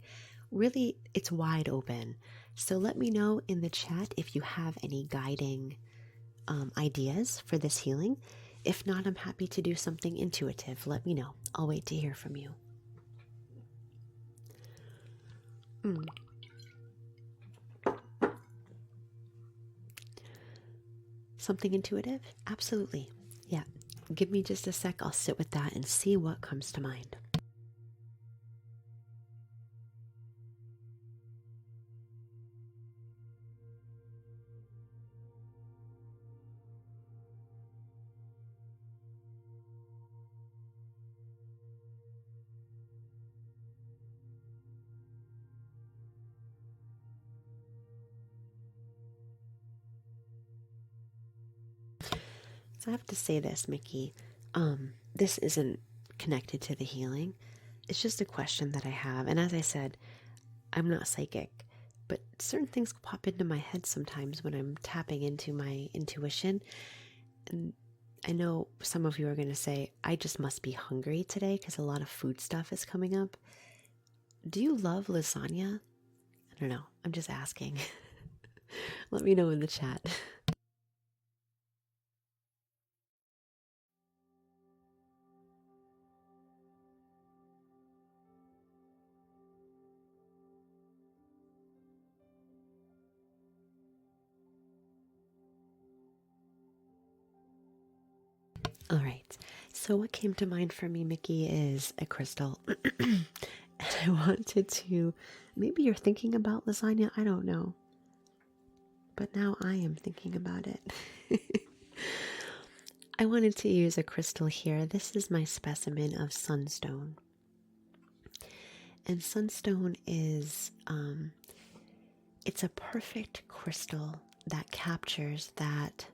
Really, it's wide open. So let me know in the chat if you have any guiding ideas for this healing. If not, I'm happy to do something intuitive. Let me know. I'll wait to hear from you. Something intuitive? Absolutely. Yeah. Give me just a sec. I'll sit with that and see what comes to mind. So I have to say this, Mickey. This isn't connected to the healing. It's just a question that I have. And as I said, I'm not psychic, but certain things pop into my head sometimes when I'm tapping into my intuition. And I know some of you are going to say, I just must be hungry today because a lot of food stuff is coming up. Do you love lasagna? I don't know. I'm just asking. Let me know in the chat. All right. So what came to mind for me, Mickey, is a crystal. And I wanted to, maybe you're thinking about lasagna. I don't know. But now I am thinking about it. I wanted to use a crystal here. This is my specimen of sunstone. And sunstone is, it's a perfect crystal that captures that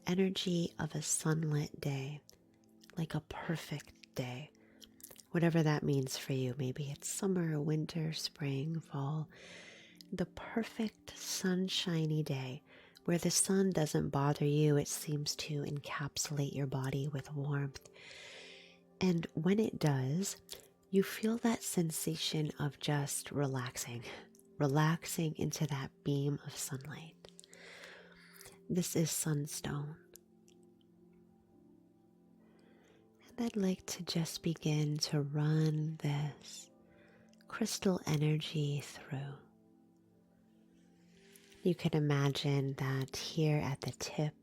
energy of a sunlit day, like a perfect day. Whatever that means for you. Maybe it's summer, winter, spring, fall. The perfect sunshiny day where the sun doesn't bother you. It seems to encapsulate your body with warmth. And when it does, you feel that sensation of just relaxing into that beam of sunlight. This is sunstone. And I'd like to just begin to run this crystal energy through. You can imagine that here at the tip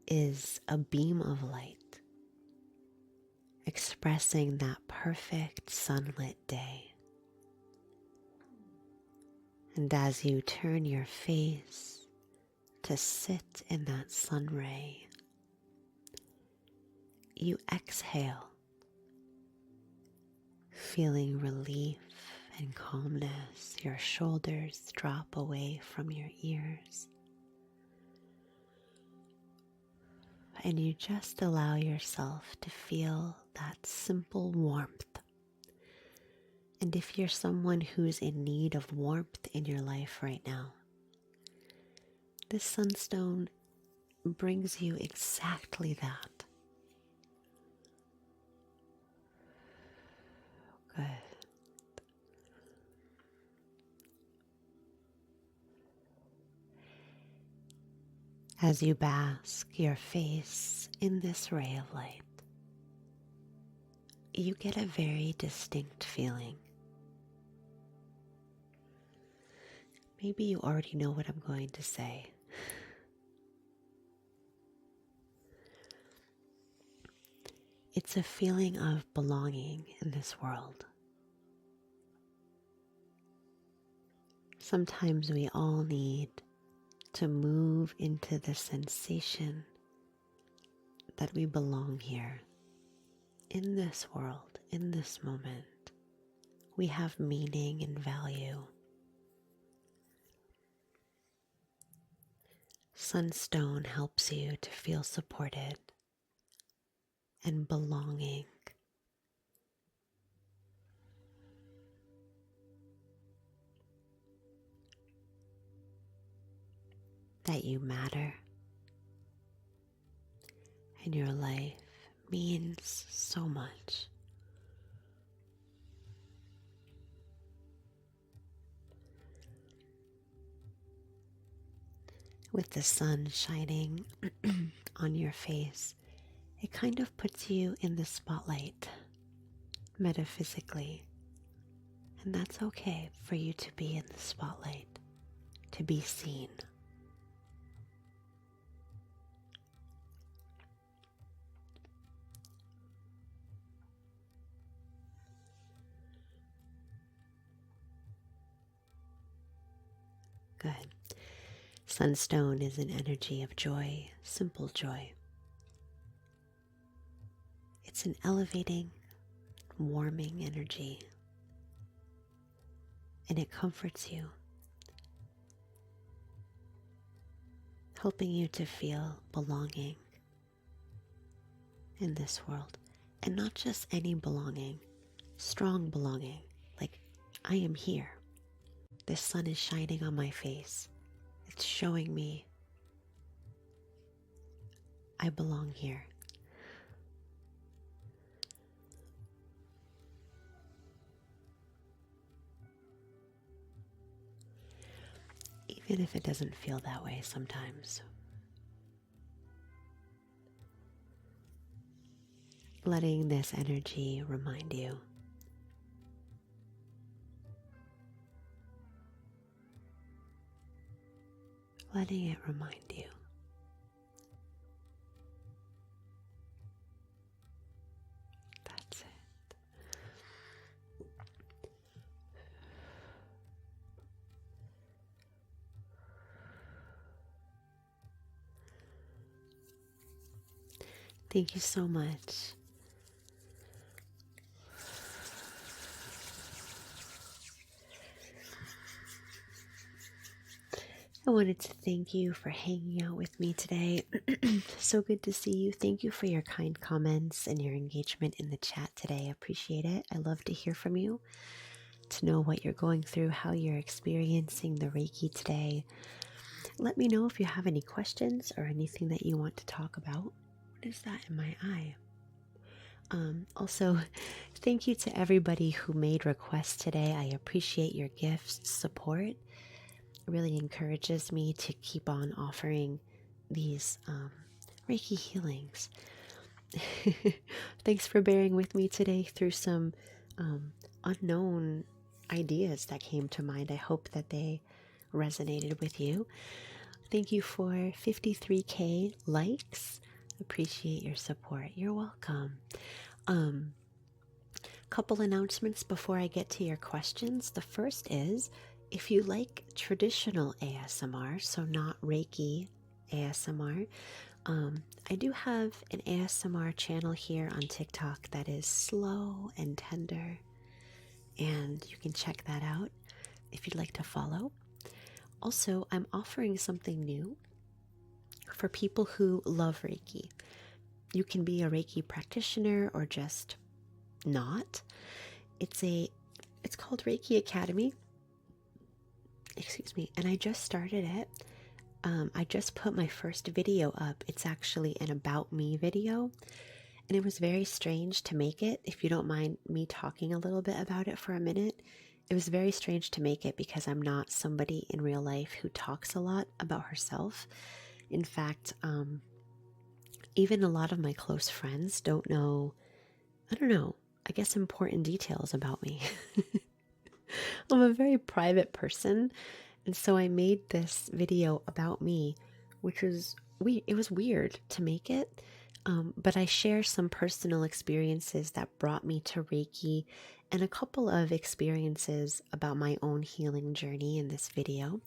is a beam of light expressing that perfect sunlit day. And as you turn your face to sit in that sun ray, you exhale, feeling relief and calmness. Your shoulders drop away from your ears. And you just allow yourself to feel that simple warmth. And if you're someone who's in need of warmth in your life right now, this sunstone brings you exactly that. Good. As you bask your face in this ray of light, you get a very distinct feeling. maybe you already know what I'm going to say. It's a feeling of belonging in this world. Sometimes we all need to move into the sensation that we belong here, in this world, in this moment. We have meaning and value. Sunstone helps you to feel supported and belonging. That you matter and your life means so much. With the sun shining on your face, it kind of puts you in the spotlight, metaphysically. And that's okay for you to be in the spotlight, to be seen. Good. Sunstone is an energy of joy, simple joy. It's an elevating, warming energy, and it comforts you, helping you to feel belonging in this world. And not just any belonging, strong belonging, like I am here. The sun is shining on my face. It's showing me I belong here. Even if it doesn't feel that way sometimes. Letting this energy remind you. Letting it remind you. That's it. Thank you so much. I wanted to thank you for hanging out with me today. So good to see you. Thank you for your kind comments and your engagement in the chat today. I appreciate it. I love to hear from you, to know what you're going through, how you're experiencing the Reiki today. Let me know if you have any questions or anything that you want to talk about. What is that in my eye? Also, thank you to everybody who made requests today. I appreciate your gifts, support. It really encourages me to keep on offering these Reiki healings. Thanks for bearing with me today through some unknown ideas that came to mind. I hope that they resonated with you. Thank you for 53K likes. Appreciate your support. You're welcome. Couple announcements before I get to your questions. The first is, if you like traditional ASMR, so not Reiki ASMR, I do have an ASMR channel here on TikTok that is slow and tender, and you can check that out if you'd like to follow. Also, I'm offering something new for people who love Reiki. You can be a Reiki practitioner or just not. It's called Reiki Academy. Excuse me. And I just started it. I just put my first video up. It's actually an about me video. And it was very strange to make it. If you don't mind me talking a little bit about it for a minute. It was very strange to make it because I'm not somebody in real life who talks a lot about herself. In fact, even a lot of my close friends don't know, I guess important details about me. I'm a very private person, And so I made this video about me, which was it was weird to make it, but I share some personal experiences that brought me to Reiki and a couple of experiences about my own healing journey in this video.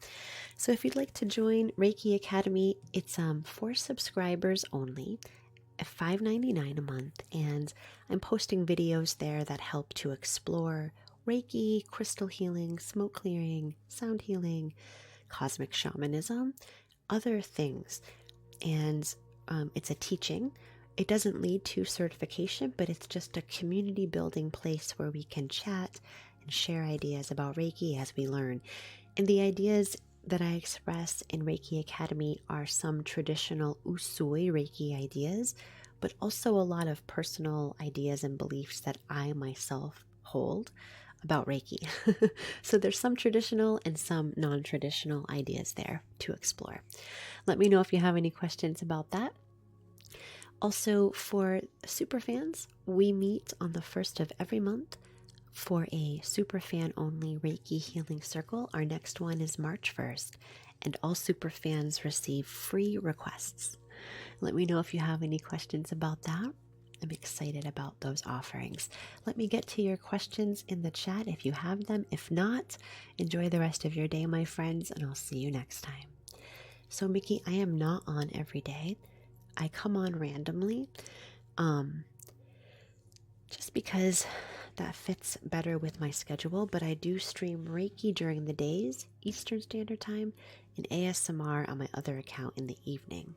So if you'd like to join Reiki Academy, it's for subscribers only at $5.99 a month, and I'm posting videos there that help to explore Reiki, crystal healing, smoke clearing, sound healing, cosmic shamanism, other things. And it's a teaching. It doesn't lead to certification, but it's just a community building place where we can chat and share ideas about Reiki as we learn. And the ideas that I express in Reiki Academy are some traditional Usui Reiki ideas, but also a lot of personal ideas and beliefs that I myself hold about Reiki. So there's some traditional and some non-traditional ideas there to explore. Let me know if you have any questions about that. Also, for superfans, we meet on the first of every month for a superfan only Reiki healing circle. Our next one is March 1st, and all superfans receive free requests. Let me know if you have any questions about that. I'm excited about those offerings. Let me get to your questions in the chat if you have them. If not, enjoy the rest of your day, my friends, and I'll see you next time. So, Mickey, I am not on every day. I come on randomly, just because that fits better with my schedule, but I do stream Reiki during the days, Eastern Standard Time, and ASMR on my other account in the evening.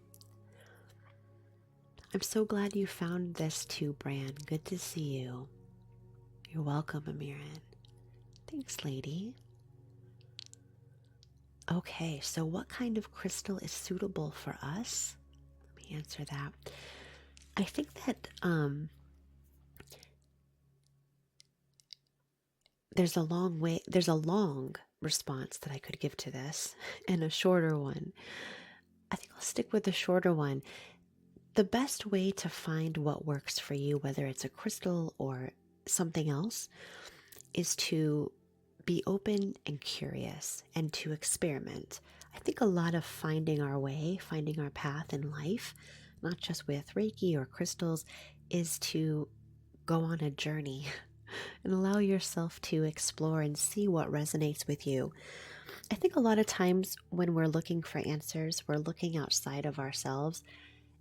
I'm so glad you found this too, Bran. Good to see you. You're welcome, Amiran. Thanks, lady. Okay, so what kind of crystal is suitable for us? Let me answer that. I think that there's a long response that I could give to this and a shorter one. I think I'll stick with the shorter one. The best way to find what works for you, whether it's a crystal or something else, is to be open and curious and to experiment. I think a lot of finding our way, finding our path in life, not just with Reiki or crystals, is to go on a journey and allow yourself to explore and see what resonates with you. I think a lot of times when we're looking for answers, we're looking outside of ourselves.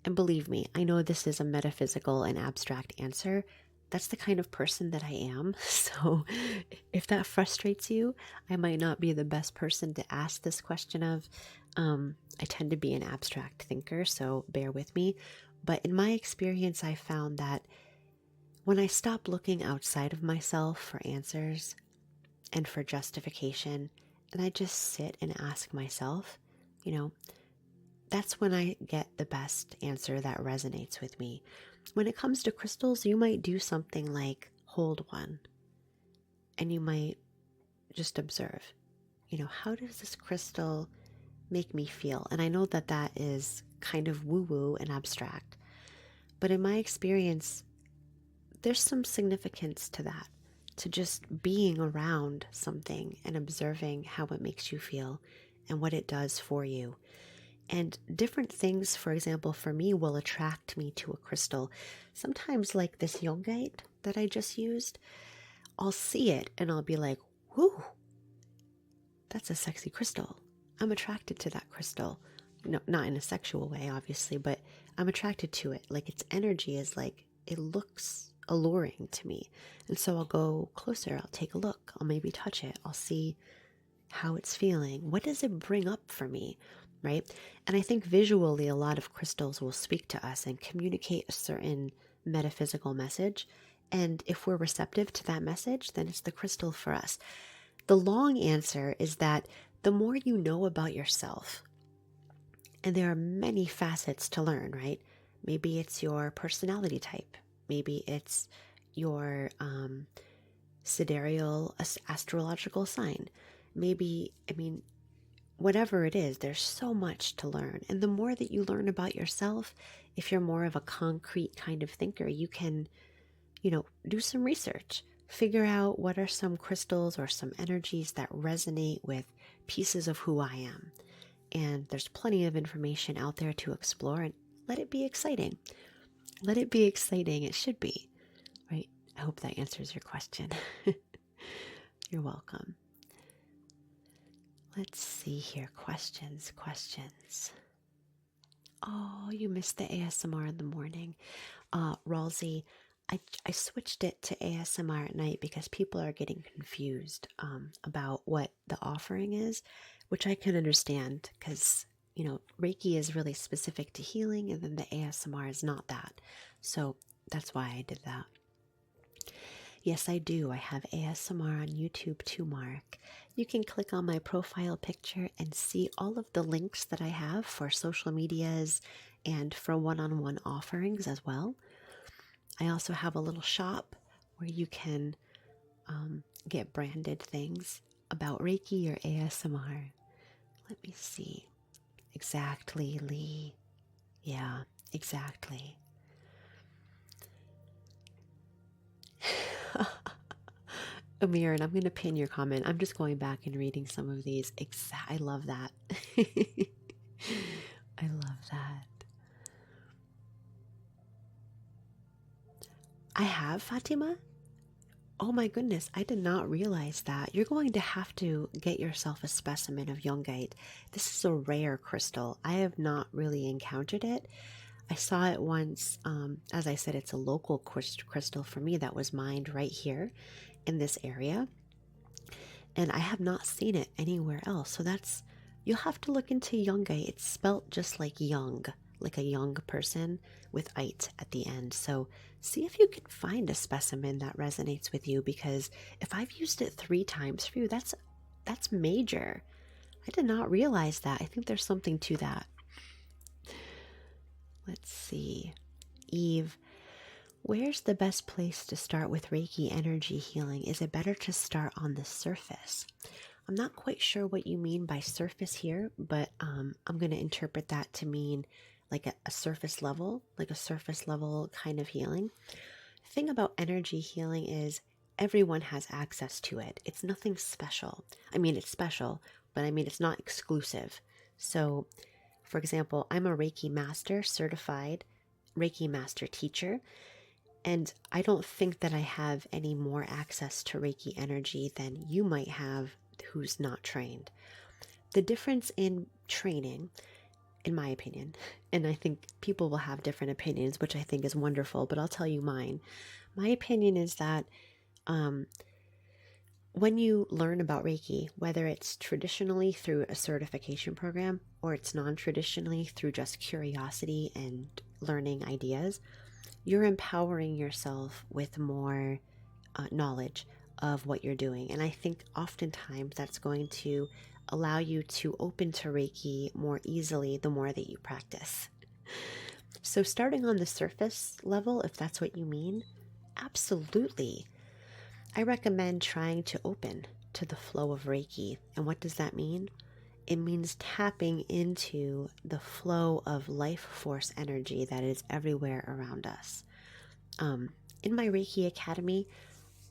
And believe me, I know this is a metaphysical and abstract answer. That's the kind of person that I am. So if that frustrates you, I might not be the best person to ask this question of. I tend to be an abstract thinker, so bear with me. But in my experience, I found that when I stop looking outside of myself for answers and for justification, and I just sit and ask myself, that's when I get the best answer that resonates with me. When it comes to crystals, you might do something like hold one, and you might just observe, how does this crystal make me feel? And I know that that is kind of woo-woo and abstract, but in my experience, there's some significance to that, to just being around something and observing how it makes you feel and what it does for you. And different things, for example, for me, will attract me to a crystal. Sometimes, like this yongite that I just used, I'll see it and I'll be like, whoo, that's a sexy crystal. I'm attracted to that crystal. No, not in a sexual way, obviously, but I'm attracted to it. Like its energy is like, it looks alluring to me. And so I'll go closer. I'll take a look. I'll maybe touch it. I'll see how it's feeling. What does it bring up for me? Right? And I think visually a lot of crystals will speak to us and communicate a certain metaphysical message. And if we're receptive to that message, then it's the crystal for us. The long answer is that the more you know about yourself, and there are many facets to learn, right? Maybe it's your personality type. Maybe it's your sidereal astrological sign. Maybe, whatever it is, there's so much to learn. And the more that you learn about yourself, if you're more of a concrete kind of thinker, you can, do some research, figure out what are some crystals or some energies that resonate with pieces of who I am. And there's plenty of information out there to explore, and let it be exciting. Let it be exciting. It should be, right? I hope that answers your question. You're welcome. Let's see here. Questions. Oh, you missed the ASMR in the morning. Ralsei, I switched it to ASMR at night because people are getting confused about what the offering is, which I can understand because, Reiki is really specific to healing, and then the ASMR is not that. So that's why I did that. Yes, I do. I have ASMR on YouTube too, Mark. You can click on my profile picture and see all of the links that I have for social medias and for one-on-one offerings as well. I also have a little shop where you can get branded things about Reiki or ASMR. Let me see. Exactly, Lee. Yeah, exactly. Amir, and I'm going to pin your comment. I'm just going back and reading some of these. I love that. I love that. I have, Fatima? Oh my goodness, I did not realize that. You're going to have to get yourself a specimen of Yungite. This is a rare crystal. I have not really encountered it. I saw it once. As I said, it's a local crystal for me that was mined right here in this area. And I have not seen it anywhere else. So you'll have to look into Yungite. It's spelt just like young, like a young person with ite at the end. So see if you can find a specimen that resonates with you, because if I've used it 3 times for you, that's major. I did not realize that. I think there's something to that. Let's see. Eve, where's the best place to start with Reiki energy healing? Is it better to start on the surface? I'm not quite sure what you mean by surface here, but I'm going to interpret that to mean like a surface level, kind of healing. The thing about energy healing is everyone has access to it. It's nothing special. I mean, it's special, but I mean, it's not exclusive. So, for example, I'm a Reiki master, certified Reiki master teacher, and I don't think that I have any more access to Reiki energy than you might have who's not trained. The difference in training, in my opinion, and I think people will have different opinions, which I think is wonderful, but I'll tell you mine. My opinion is that when you learn about Reiki, whether it's traditionally through a certification program or it's non-traditionally through just curiosity and learning ideas, you're empowering yourself with more knowledge of what you're doing. And I think oftentimes that's going to allow you to open to Reiki more easily the more that you practice. So starting on the surface level, if that's what you mean, absolutely. I recommend trying to open to the flow of Reiki. And what does that mean? It means tapping into the flow of life force energy that is everywhere around us. In my Reiki Academy,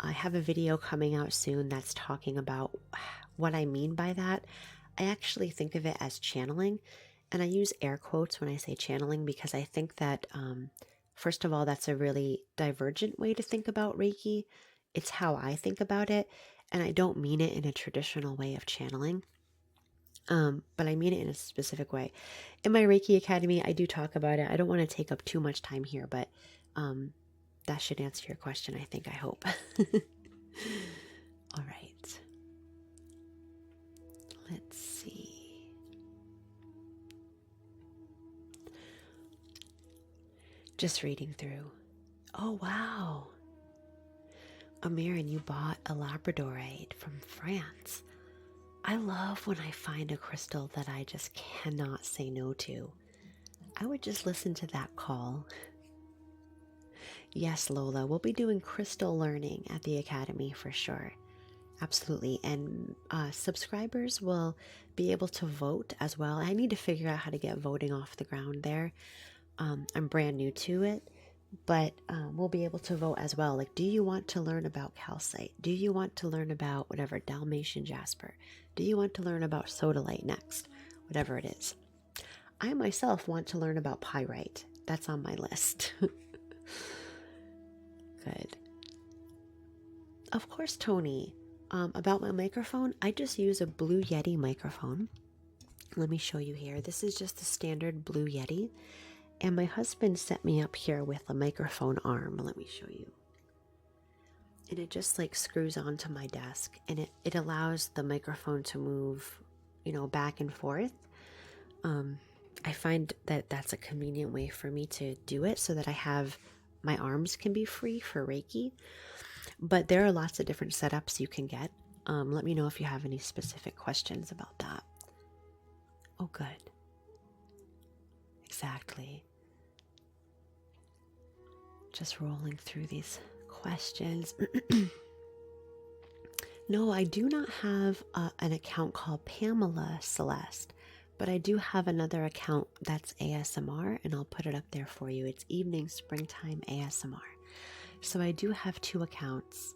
I have a video coming out soon that's talking about what I mean by that. I actually think of it as channeling, and I use air quotes when I say channeling because I think that, first of all, that's a really divergent way to think about Reiki. It's how I think about it, and I don't mean it in a traditional way of channeling, but I mean it in a specific way. In my Reiki Academy, I do talk about it. I don't want to take up too much time here, but that should answer your question, I hope. All right. Let's see. Just reading through. Oh, wow. Amirin, you bought a labradorite from France. I love when I find a crystal that I just cannot say no to. I would just listen to that call. Yes, Lola, we'll be doing crystal learning at the Academy for sure. Absolutely. And subscribers will be able to vote as well. I need to figure out how to get voting off the ground there. I'm brand new to it, But we'll be able to vote as well. Like, do you want to learn about calcite? Do you want to learn about whatever, Dalmatian jasper? Do you want to learn about sodalite next? Whatever it is. I myself want to learn about pyrite. That's on my list. Good. Of course, Tony. About my microphone, I just use a Blue Yeti microphone. Let me show you here. This is just a standard Blue Yeti. And my husband set me up here with a microphone arm. Let me show you. And it just like screws onto my desk, and it allows the microphone to move, back and forth. I find that that's a convenient way for me to do it so that my arms can be free for Reiki. But there are lots of different setups you can get. Let me know if you have any specific questions about that. Oh, good. Exactly. Just rolling through these questions. No, I do not have an account called Pamela Celeste, but I do have another account that's ASMR, and I'll put it up there for you. It's Evening Springtime ASMR. So I do have two accounts.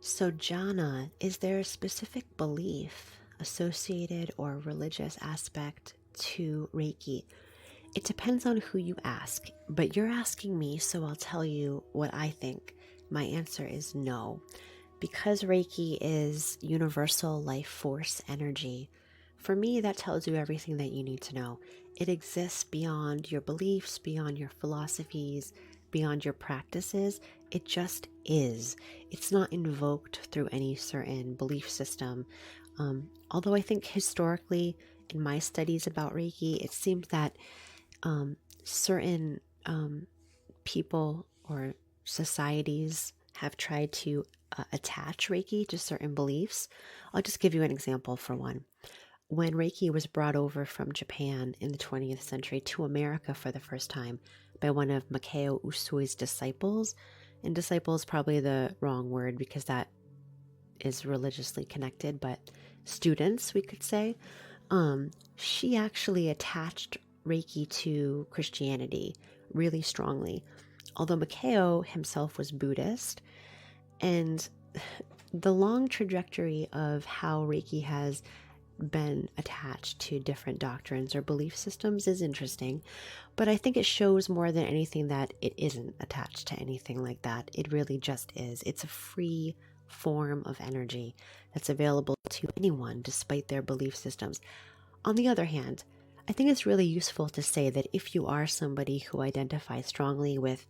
So Jana, is there a specific belief associated or religious aspect to Reiki? It depends on who you ask, but you're asking me, so I'll tell you what I think. My answer is no. Because Reiki is universal life force energy, for me, that tells you everything that you need to know. It exists beyond your beliefs, beyond your philosophies, beyond your practices. It just is. It's not invoked through any certain belief system. Although I think historically, in my studies about Reiki, it seems that certain people or societies have tried to attach Reiki to certain beliefs. I'll just give you an example for one. When Reiki was brought over from Japan in the 20th century to America for the first time by one of Mikao Usui's disciples, and disciple is probably the wrong word because that is religiously connected, but students, we could say, she actually attached Reiki to Christianity really strongly. Although Mikao himself was Buddhist, and the long trajectory of how Reiki has been attached to different doctrines or belief systems is interesting, but I think it shows more than anything that it isn't attached to anything like that. It really just is. It's a free form of energy that's available to anyone despite their belief systems. On the other hand, I think it's really useful to say that if you are somebody who identifies strongly with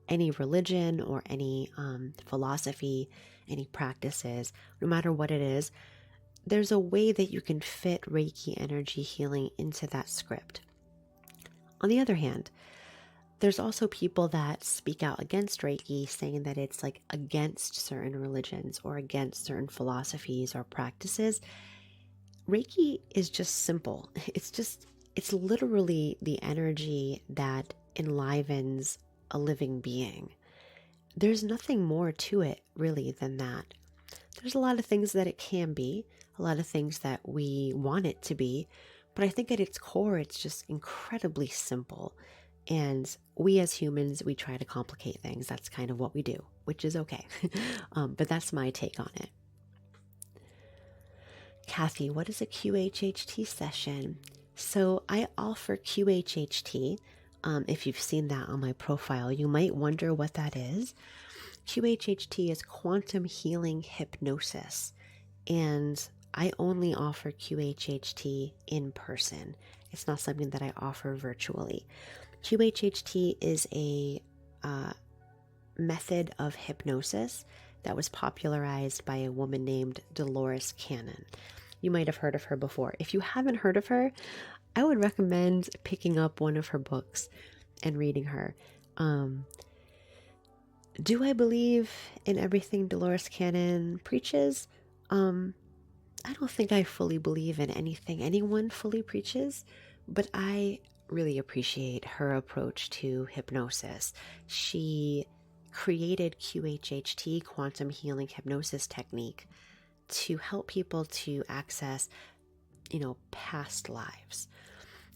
any religion or any philosophy, any practices, no matter what it is, there's a way that you can fit Reiki energy healing into that script. On the other hand, there's also people that speak out against Reiki, saying that it's like against certain religions or against certain philosophies or practices. Reiki is just simple. It's literally the energy that enlivens a living being. There's nothing more to it really than that. There's a lot of things that it can be, a lot of things that we want it to be, but I think at its core, it's just incredibly simple. And we as humans, we try to complicate things. That's kind of what we do, which is okay. But that's my take on it. Kathy, what is a QHHT session? So I offer QHHT. If you've seen that on my profile, you might wonder what that is. QHHT is quantum healing hypnosis, and I only offer QHHT in person. It's not something that I offer virtually. QHHT is a method of hypnosis that was popularized by a woman named Dolores Cannon. You might have heard of her before. If you haven't heard of her, I would recommend picking up one of her books and reading her. Do I believe in everything Dolores Cannon preaches? I don't think I fully believe in anything anyone fully preaches, but I really appreciate her approach to hypnosis. She created QHHT, quantum healing hypnosis technique, to help people to access, past lives.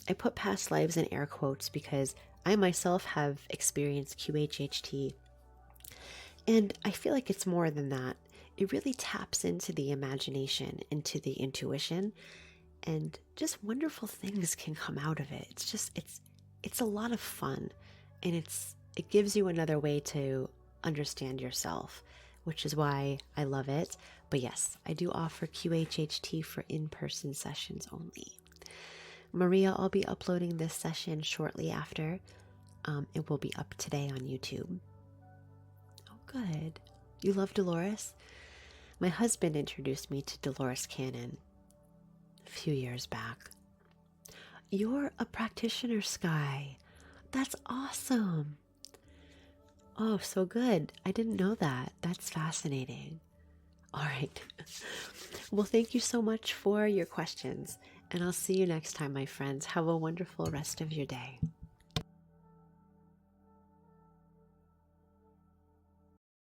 I put past lives in air quotes because I myself have experienced QHHT, and I feel like it's more than that. It really taps into the imagination, into the intuition, and just wonderful things can come out of it. It's a lot of fun, and it gives you another way to understand yourself, which is why I love it. But yes, I do offer QHHT for in-person sessions only. Maria, I'll be uploading this session shortly after. It will be up today on YouTube. Oh, good. You love Dolores? My husband introduced me to Dolores Cannon a few years back. You're a practitioner, Sky. That's awesome. Oh, so good. I didn't know that. That's fascinating. All right. Well, thank you so much for your questions, and I'll see you next time, my friends. Have a wonderful rest of your day.